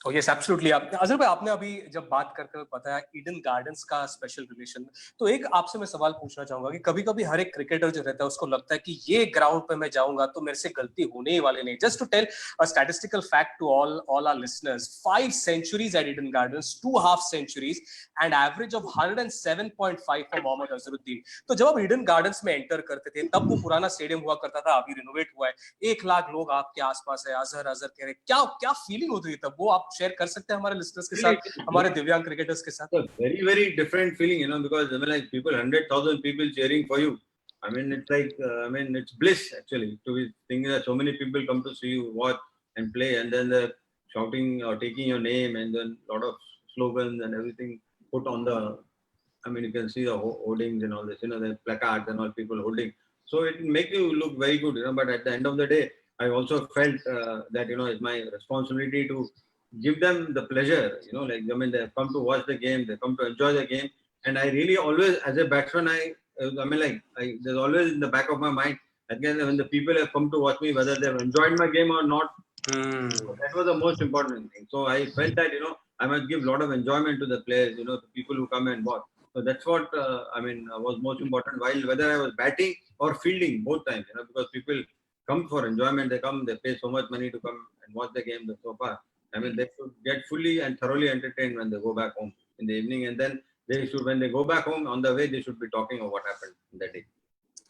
Oh yes, absolutely. Azhar भाई आपने अभी जब बात करते हुए बताया Eden gardens का special relation, तो एक आपसे मैं सवाल पूछना चाहूंगा कि कभी-कभी हर एक क्रिकेटर जो रहता है उसको लगता है कि ये ग्राउंड पे मैं जाऊंगा तो मेरे से गलती होने ही वाली नहीं. Just to tell a statistical fact to all our listeners, 5 centuries at Eden Gardens, 2 half centuries, and average of 107.5 for Mohammad Azharuddin. तो जब आप ईडन गार्डन्स में एंटर करते थे तब वो पुराना स्टेडियम हुआ करता था, अभी रिनोवेट हुआ है, 1 लाख लोग आपके आसपास है, अजहर कह रहे, क्या फीलिंग होती थी तब? वो आप शेयर कर सकते हैं हमारे लिस्टर्स के साथ, हमारे दिव्यांग क्रिकेटर्स के साथ? Very very different feeling, because people, 100,000 people cheering for you. It's like it's bliss actually to be thinking that so many people come to see you watch and play, and then they're shouting or taking your name, and then a lot of slogans and everything put on the. You can see the hoardings and all this, the placards and all people holding. So it makes you look very good, But at the end of the day, I also felt that it's my responsibility to give them the pleasure, you know, like, I mean, they come to watch the game, they come to enjoy the game. And I really always, as a batsman, there's always in the back of my mind, again, when the people have come to watch me, whether they've enjoyed my game or not, so that was the most important thing. So I felt that, you know, I must give a lot of enjoyment to the players, you know, the people who come and watch. So that's what, was most important, while whether I was batting or fielding, both times, you know, because people come for enjoyment, they come, they pay so much money to come and watch the game so far. I mean, they should get fully and thoroughly entertained when they go back home in the evening. And then they should, when they go back home, on the way, they should be talking of what happened in that day.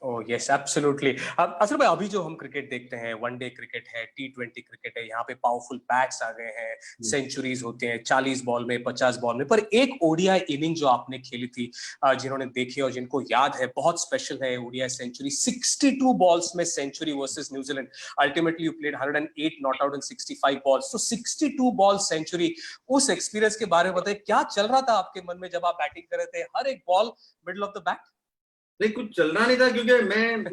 Oh yes, absolutely. असर भाई, अभी जो हम cricket देखते हैं, one day cricket है, T20 cricket है, यहाँ पे पावरफुल बैट्स आ गए हैं, सेंचुरीज होते हैं 40 बॉल में, 50 बॉल में। पर एक ओडीआई इनिंग जो आपने खेली थी, जिन्होंने देखी और जिनको याद है, बहुत स्पेशल है ओडीआई सेंचुरी। 62 बॉल्स में century versus New Zealand. Ultimately you played 108 not out in 65 balls, तो 62 बॉल सेंचुरी। उस एक्सपीरियंस के बारे में बताइए, क्या चल रहा था आपके मन में जब आप बैटिंग कर रहे थे? हर एक ball middle of the bat? नहीं, कुछ चल रहा नहीं था, क्योंकि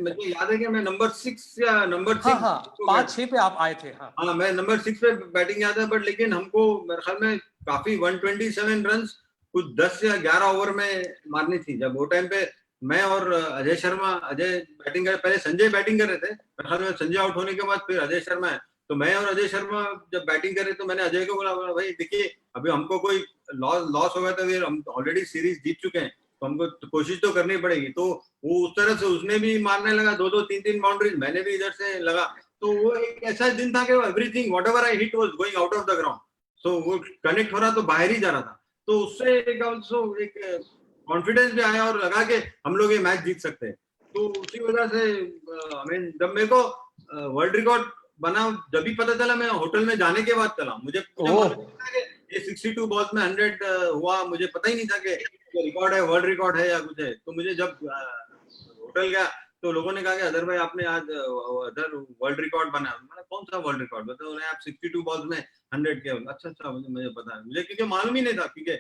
मुझे याद है कि मैं नंबर 6 या नंबर 6, हाँ, 5-6 पे आप आए थे। हाँ, मैं नंबर 6 पे बैटिंग आता है, बट लेकिन हमको मेरे ख्याल में काफी 127 रन कुछ 10 या 11 ओवर में मारनी थी। जब वो टाइम पे मैं और अजय बैटिंग कर, पहले संजय बैटिंग कर रहे थे, मेरे ख्याल में संजय आउट होने के बाद फिर अजय शर्मा है, तो मैं और अजय शर्मा जब बैटिंग कर रहे तो मैंने अजय को बोला, भाई देखिए, अभी हमको कोई लॉस हो गया तो फिर हम ऑलरेडी सीरीज जीत चुके हैं, तो हमको कोशिश तो करनी पड़ेगी। तो वो उस तरह से उसने भी मारने लगा 2-2, 3-3 बाउंड्रीज, मैंने भी इधर से लगा। तो वो एक ऐसा दिन था कि everything whatever I hit was going out of the ground, so वो कनेक्ट हो रहा तो बाहर ही जा रहा था। तो उससे एक कॉन्फिडेंस भी आया और लगा कि हम लोग ये मैच जीत सकते हैं। तो उसी वजह से जब मेरे को वर्ल्ड रिकॉर्ड बना, जब भी पता चला, मैं होटल में जाने के बाद चला, मुझे ये 62 बॉल्स में 100 हुआ, मुझे पता ही नहीं था कि रिकॉर्ड है, वर्ल्ड रिकॉर्ड है या कुछ है। तो मुझे जब होटल गया तो लोगों ने कहा कि अदर भाई आपने आज अदर वर्ल्ड रिकॉर्ड बना। मैंने कौन सा वर्ल्ड रिकॉर्ड बताओ? आप 62 बॉल्स में 100 के। अच्छा, मुझे पता है, मुझे क्योंकि मालूम ही नहीं था, क्योंकि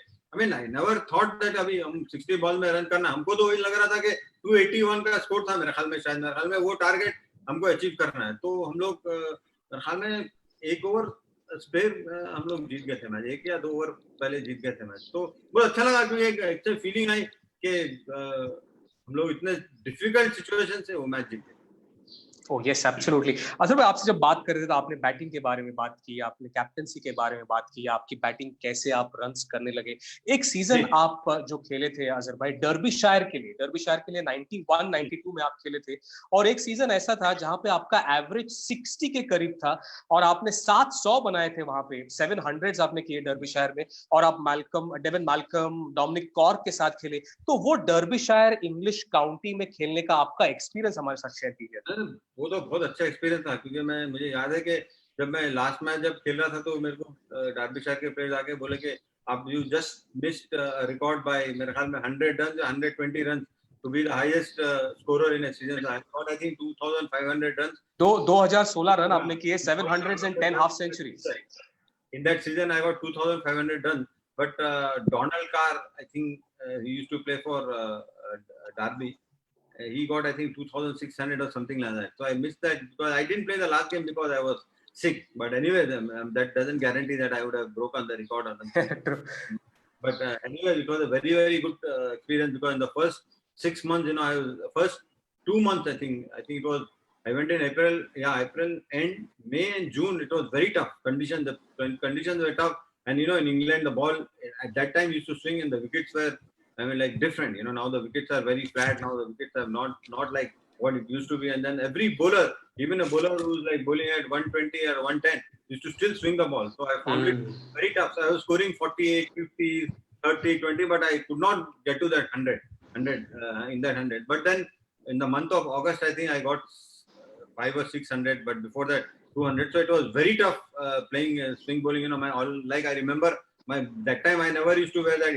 आई नेवर थॉट दैट अभी हम 60 बॉल में रन करना। हमको तो वही लग रहा था कि 281 का स्कोर था मेरे ख्याल में, शायद मेरे ख्याल में वो टारगेट हमको अचीव करना है। तो हम लोग मेरे ख्याल में 1 ओवर स्पेयर हम लोग जीत गए थे मैच, 1 या 2 ओवर पहले जीत गए थे मैच। तो बहुत अच्छा लगा, क्योंकि एक अच्छी फीलिंग आई कि हम लोग इतने डिफिकल्ट सिचुएशन से वो मैच जीते। Oh yes, absolutely. असर भाई, आपसे जब बात कर रहे थे तो आपने बैटिंग के बारे में बात की, आपने कैप्टनसी के बारे में बात की, आपकी बैटिंग कैसे आप रन्स करने लगे। एक सीजन आप जो खेले थे अजहर भाई डर्बीशायर के लिए 91-92 में आप खेले थे, और एक सीजन ऐसा था जहां पे आपका एवरेज 60 के करीब था और आपने 700 बनाए थे वहां पे, 700s आपने किए डर्बीशायर में, और आप डेविन मैल्कम, डोमिनिक कॉर्क के साथ खेले। तो वो डर्बीशायर इंग्लिश काउंटी में खेलने का आपका एक्सपीरियंस हमारे साथ शेयर कीजिए। वो तो बहुत अच्छा एक्सपीरियंस था, क्योंकि मुझे याद है कि जब मैं लास्ट मैच जब खेल रहा था तो मेरे को डर्बीशायर के प्लेयर्स आके बोले कि आप you just missed record by मेरे ख्याल में 100 run, 120 run to be the highest scorer in a season. I think 2500 run, 2016 run आपने किए, 710 half centuries. In that season I got 2500 runs, but Donald Carr, I think he used to play for Derby. He got, I think, 2600 or something like that. So I missed that because I didn't play the last game because I was sick. But anyway, that doesn't guarantee that I would have broken the record or something. But anyway, it was a very, very good experience, because in the first 6 months, first 2 months, I think it was, I went in April and May and June. It was very tough conditions. The conditions were tough, and in England, the ball at that time used to swing, and the wickets were, different. Now the wickets are very flat. Now the wickets are not like what it used to be. And then every bowler, even a bowler who's like bowling at 120 or 110, used to still swing the ball. So I found it very tough. So I was scoring 48, 50, 30, 20, but I could not get to that 100 in that 100. But then in the month of August, I think I got 500 or 600. But before that, 200. So it was very tough playing swing bowling. I remember. That time I never used to wear that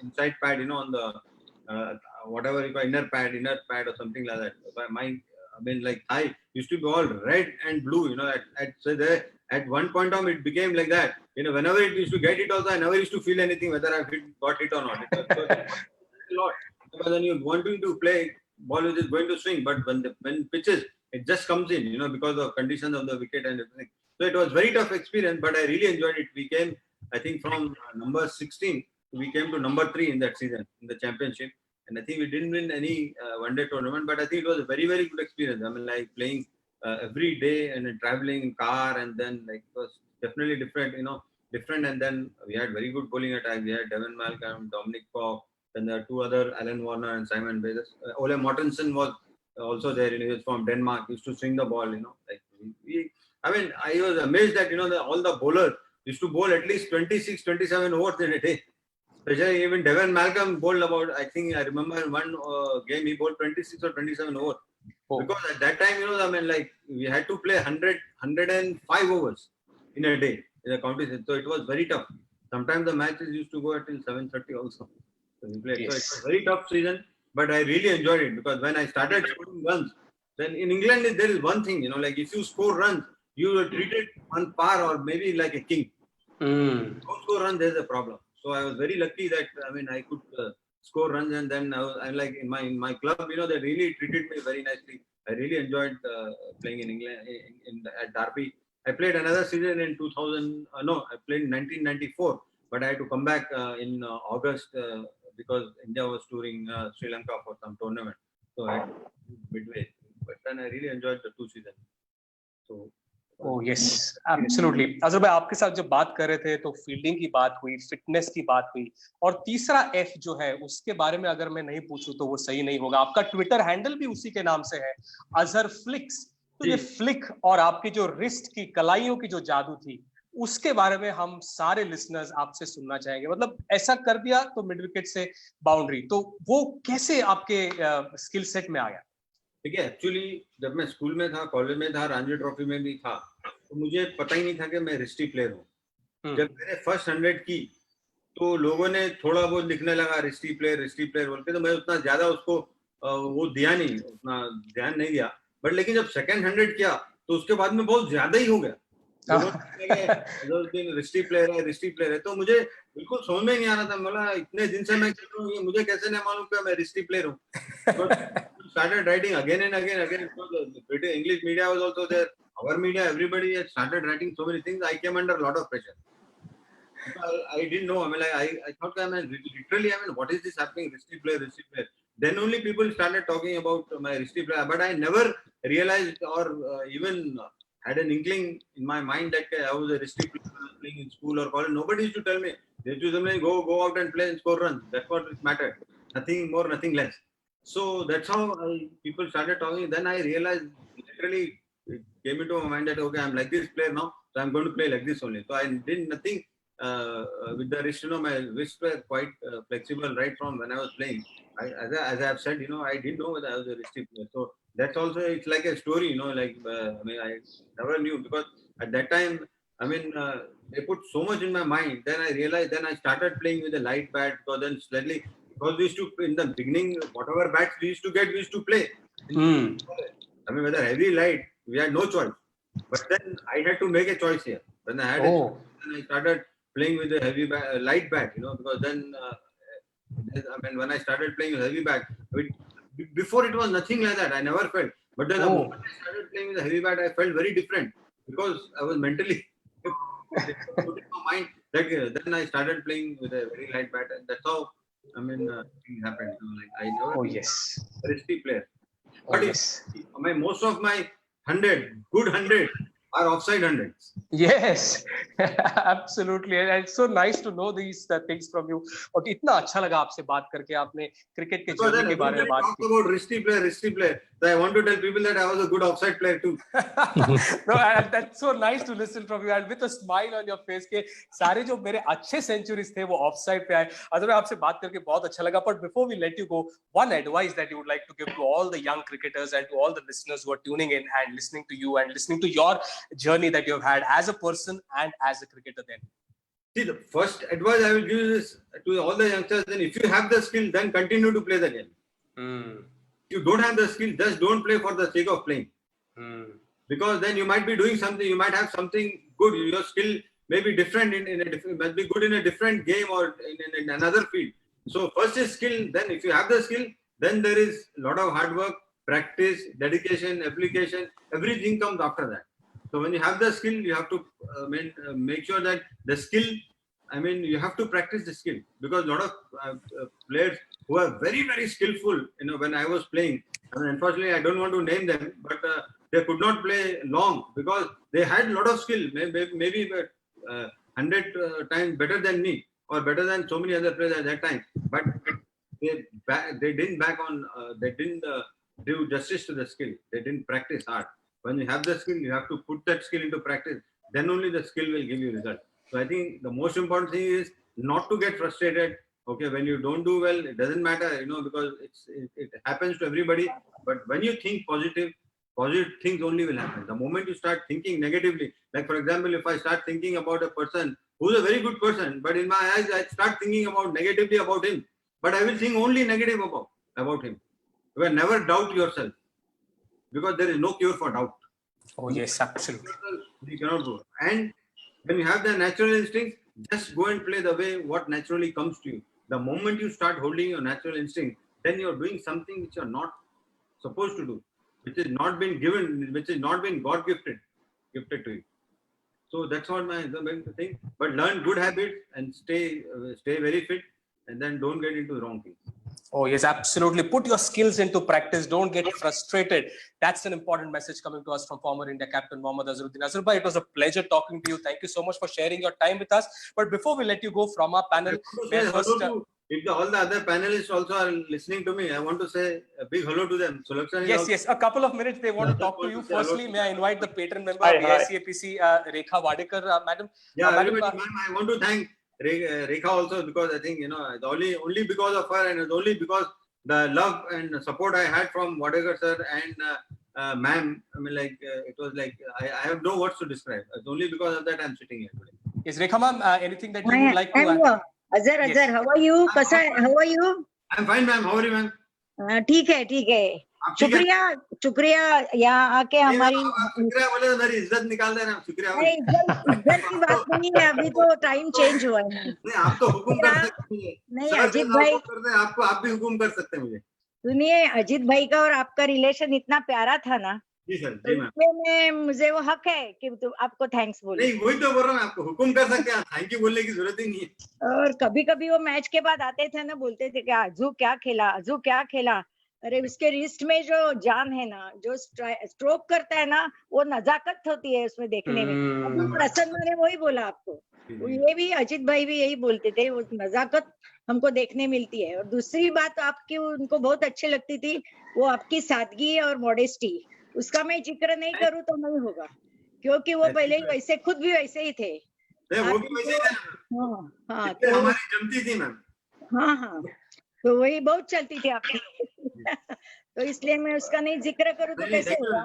inside pad, on the whatever you call inner pad or something like that. I used to be all red and blue, at one point of it became like that. Whenever it used to get it also, I never used to feel anything whether I got hit or not. It was a lot. Because when you want to play, ball is going to swing, but when pitches, it just comes in, because of conditions of the wicket and everything. So it was very tough experience, but I really enjoyed it. We came, I think, from number 16, we came to number 3 in that season in the championship. And I think we didn't win any one-day tournament, but I think it was a very, very good experience. I mean, like playing every day and then traveling in car, and then like it was definitely different, different. And then we had very good bowling attack. We had Devon Malcolm, Dominic Cock, then there are 2 other, Alan Warner and Simon Bates. Ole Mortensen was also there. He was from Denmark. He used to swing the ball. Like I mean, I was amazed that all the bowlers used to bowl at least 26, 27 overs in a day. Especially even Devon Malcolm bowled about, I think I remember one game he bowled 26 or 27 overs. Oh. Because at that time, I mean, like we had to play 105 overs in a day in the competition. So it was very tough. Sometimes the matches used to go until 7:30 also. So we played. Yes. So it was a very tough season, but I really enjoyed it because when I started scoring runs, then in England there is one thing, like if you score runs, you are treated on par or maybe like a king. Don't score runs, there's a problem. So I was very lucky that I could score runs, and then I like in my club, they really treated me very nicely. I really enjoyed playing in England at Derby. I played another season in 2000. No, I played in 1994, but I had to come back in August because India was touring Sri Lanka for some tournament. So I had to midway, but then I really enjoyed the 2 seasons. So. Oh yes, absolutely. Azhar भाई आपके साथ जब बात कर रहे थे तो fielding की बात हुई, फिटनेस की बात हुई, और तीसरा F जो है उसके बारे में अगर मैं नहीं पूछूं तो वो सही नहीं होगा. आपका ट्विटर हैंडल भी उसी के नाम से है, अजहर फ्लिक्स. तो ये फ्लिक और आपकी जो रिस्ट की कलाइयों की जो जादू थी, उसके बारे में हम सारे लिसनर्स आपसे सुनना चाहेंगे. मतलब ऐसा कर दिया तो मिड विकेट से बाउंड्री, तो वो कैसे आपके स्किल सेट में आया? देखिए, एक्चुअली जब मैं स्कूल में था, कॉलेज में था, रणजी ट्रॉफी में भी था, तो मुझे पता ही नहीं था कि मैं रिस्टी प्लेयर हूँ. जब मैंने फर्स्ट 100 की तो लोगों ने थोड़ा बहुत लिखने लगा रिस्टी प्लेयर बोल के, तो मैं उतना ज्यादा उसको वो दिया नहीं, उतना ध्यान नहीं दिया. बट लेकिन जब सेकंड 100 किया तो उसके बाद में बहुत ज्यादा ही हो गया. रिस्टी प्लेयर है, तो मुझे बिल्कुल समझ में नहीं आ रहा था. बोला इतने दिन से मैं खेल रहा हूँ, मुझे कैसे नहीं मालूम कि मैं रिस्टी प्लेयर हूँ. Started writing again and again. The English media was also there. Our media, everybody had started writing so many things. I came under a lot of pressure. I didn't know. I thought, literally, what is this happening? Risty player. Then only people started talking about my risty player. But I never realized or even had an inkling in my mind that I was a risty player playing in school or college. Nobody used to tell me. They used to tell me, go out and play and score runs. That's what it mattered. Nothing more, nothing less. So that's how people started talking. Then I realized, literally, it came into my mind that, okay, I'm like this player now, so I'm going to play like this only. So I did nothing with the wrist. My wrists were quite flexible right from when I was playing. As I have said, I didn't know whether I was a wristy player. So that's also, it's like a story, I never knew, because at that time, they put so much in my mind. Then I realized, then I started playing with a light bat, because then slightly, because we used to, in the beginning, whatever bats we used to get, we used to play. Whether heavy, light, we had no choice. But then I had to make a choice here. When I had then I started playing with a heavy light bat, because then, when I started playing with heavy bat, before it was nothing like that. I never felt. But then the moment I started playing with a heavy bat, I felt very different, because I was mentally put in my mind that then I started playing with a very light bat, and that's how things happened. I never a risky player. But most of my 100 are offside 100s. Yes, absolutely. And it's so nice to know these things from you. और इतना अच्छा लगा आपसे बात करके. आपने cricket के journey के बारे में बात की. About risky player. So I want to tell people that I was a good offside player too. No, that's so nice to listen from you, and with a smile on your face के सारे जो मेरे अच्छे centuries थे वो offside पे आए. अजहर आपसे बात करके बहुत अच्छा लगा. But before we let you go, one advice that you would like to give to all the young cricketers and to all the listeners who are tuning in and listening to you and listening to your journey that you've had as a person and as a cricketer then? See, the first advice I will give is to all the youngsters, then if you have the skill, then continue to play the game. If you don't have the skill, just don't play for the sake of playing. Because then you might be doing something, you might have something good, your skill may be different might be good in a different game or in another field. So first is skill, then if you have the skill, then there is a lot of hard work, practice, dedication, application, everything comes after that. So when you have the skill, you have to make sure that the skill, you have to practice the skill, because a lot of players who are very, very skillful, when I was playing, unfortunately, I don't want to name them, but they could not play long because they had a lot of skill, maybe 100 times better than me or better than so many other players at that time. But they didn't do justice to the skill. They didn't practice hard. When you have the skill, you have to put that skill into practice. Then only the skill will give you result. So I think the most important thing is not to get frustrated. Okay, when you don't do well, it doesn't matter, because it happens to everybody. But when you think positive things only will happen. The moment you start thinking negatively, like for example, if I start thinking about a person who's a very good person, but in my eyes, I start thinking about negatively about him, but I will think only negative about him. You will never doubt yourself, because there is no cure for doubt. Oh, yes, absolutely. You cannot go. And when you have the natural instincts, just go and play the way what naturally comes to you. The moment you start holding your natural instinct, then you're doing something which you're not supposed to do, which is not been given, which is not been God gifted to you. So that's what the main thing. But learn good habits and stay very fit, and then don't get into the wrong things. Oh, yes, absolutely. Put your skills into practice. Don't get frustrated. That's an important message coming to us from former India captain Mohammad Azharuddin. Azhar bhai, it was a pleasure talking to you. Thank you so much for sharing your time with us. But before we let you go from our panel, if all the other panelists also are listening to me, I want to say a big hello to them. Yes. A couple of minutes they want to talk to you. Firstly, may I invite the patron member of AICAPC, Rekha Wadekar, madam. Yeah, everybody, ma'am, I want to thank Rekha also, because I think, it's only because of her, and it's only because the love and support I had from Wadekar sir and ma'am. It was like, I have no words to describe. It's only because of that I'm sitting here today. Yes, Rekha ma'am, anything that you would like to add? Azhar, how are you? How are you? I'm fine, ma'am. How are you, ma'am? ठीक है. शुक्रिया यहाँ आके हमारी शुक्रिया बोले तो मेरी इज्जत निकाल देना. शुक्रिया नहीं, इज्जत की बात नहीं है, अभी तो टाइम चेंज हुआ है. नहीं, आप तो हुकुम कर सकते हैं. नहीं, अजीत भाई आपको आप भी हुकुम कर सकते हैं मुझे. सुनिए, अजीत भाई का और आपका रिलेशन इतना प्यारा था ना. जी सर, जी मैम. मुझे वो हक है कि आपको थैंक्स बोले. नहीं, वही तो बोल रहा हूँ, आपको हुकुम कर सकते हैं, थैंक यू बोलने की जरूरत ही नहीं है. और कभी वो मैच के बाद आते थे ना, बोलते थे कि अजू क्या खेला. अरे उसके रिस्ट में जो जान है ना, जो स्ट्रोक करता है ना, वो नजाकत होती है उसमें देखने में. प्रसन्न ने वही बोला आपको. ये भी अजीत भाई भी यही बोलते थे, वो नजाकत हमको देखने मिलती है. और दूसरी बात आपकी उनको बहुत अच्छी लगती थी, वो आपकी सादगी और मॉडेस्टी. उसका मैं जिक्र नहीं करूँ तो नहीं होगा, क्योंकि वो पहले ही वैसे, खुद भी वैसे ही थे. वो भी वैसे ही थे. हाँ, तो हमारी जमती थी मैम. हाँ, तो वही बहुत चलती थी आपकी. तो इसलिए मैं उसका नहीं जिक्र करूँ तो कैसे होगा.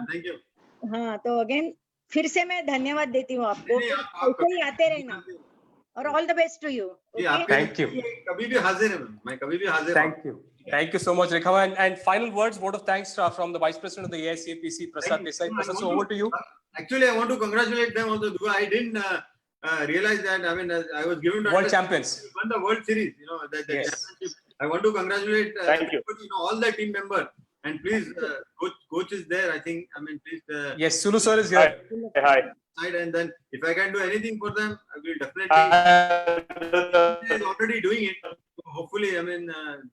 हाँ, तो अगेन फिर से मैं धन्यवाद देती हूँ आपको. ऐसे ही आते रहना, और all the best to you. Thank you. कभी भी हाजिर है मैं, कभी भी हाजिर. Thank you. Thank you so much, Rekha. And final words, vote of thanks from the Vice President of the AICAPC, Prasad Desai. Prasad, so over to you. Actually, I want to congratulate them also, because I didn't realize that. I was given to World champions. Won the World Series, the championship. I want to congratulate all the team members. And please, coach is there. I think. Please. Yes, Sulu sir is here. Hi. And then, if I can do anything for them, I will definitely. He is already doing it. So hopefully,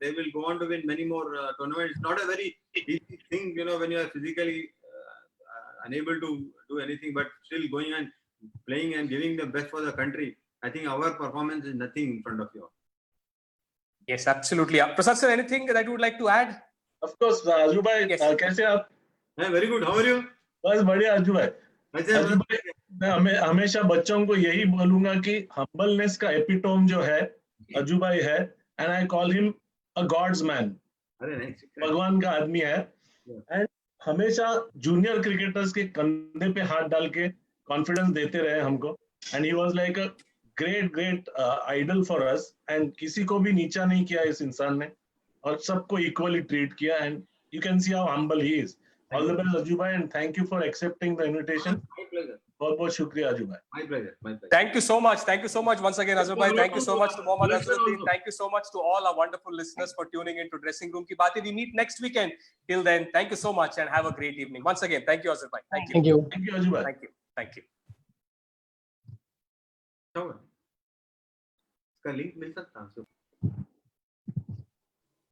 they will go on to win many more tournaments. It's not a very easy thing, when you are physically unable to do anything, but still going and playing and giving the best for the country. I think our performance is nothing in front of you. Yes, absolutely. Prasad sir, anything that you would like to add? Of course, Ajju bhai, कैसे आप? Very good. How are you? बस बढ़िया अज्जू भाई. अज्जू भाई, मैं हमेशा बच्चों को यही बोलूंगा कि हम्बलनेस का एपिटोम जो है अज्जू भाई है, and I call him a God's man. भगवान का आदमी है. And हमेशा जूनियर क्रिकेटर्स के कंधे पे हाथ डाल के कॉन्फिडेंस देते रहे हमको. And he was like a great idol for us. And किसी को भी नीचा नहीं किया इस इंसान ने, और सबको equally treat किया. And you can see how humble he is. All the best, Ajju bhai, and thank you for accepting the invitation. My pleasure. बहुत शुक्रिया अज्जू भाई. My pleasure. My pleasure. Thank you so much once again, Azhar bhai. Thank you so much to Mohammad Azharuddin. Thank you so much to all our wonderful listeners for tuning in to Dressing Room Ki Baatein. We meet next weekend. Till then, thank you so much and have a great evening. Once again, thank you, Azhar bhai. Thank you. Thank you, Ajju bhai. Thank you. Thank you. इसका link मिल सकता है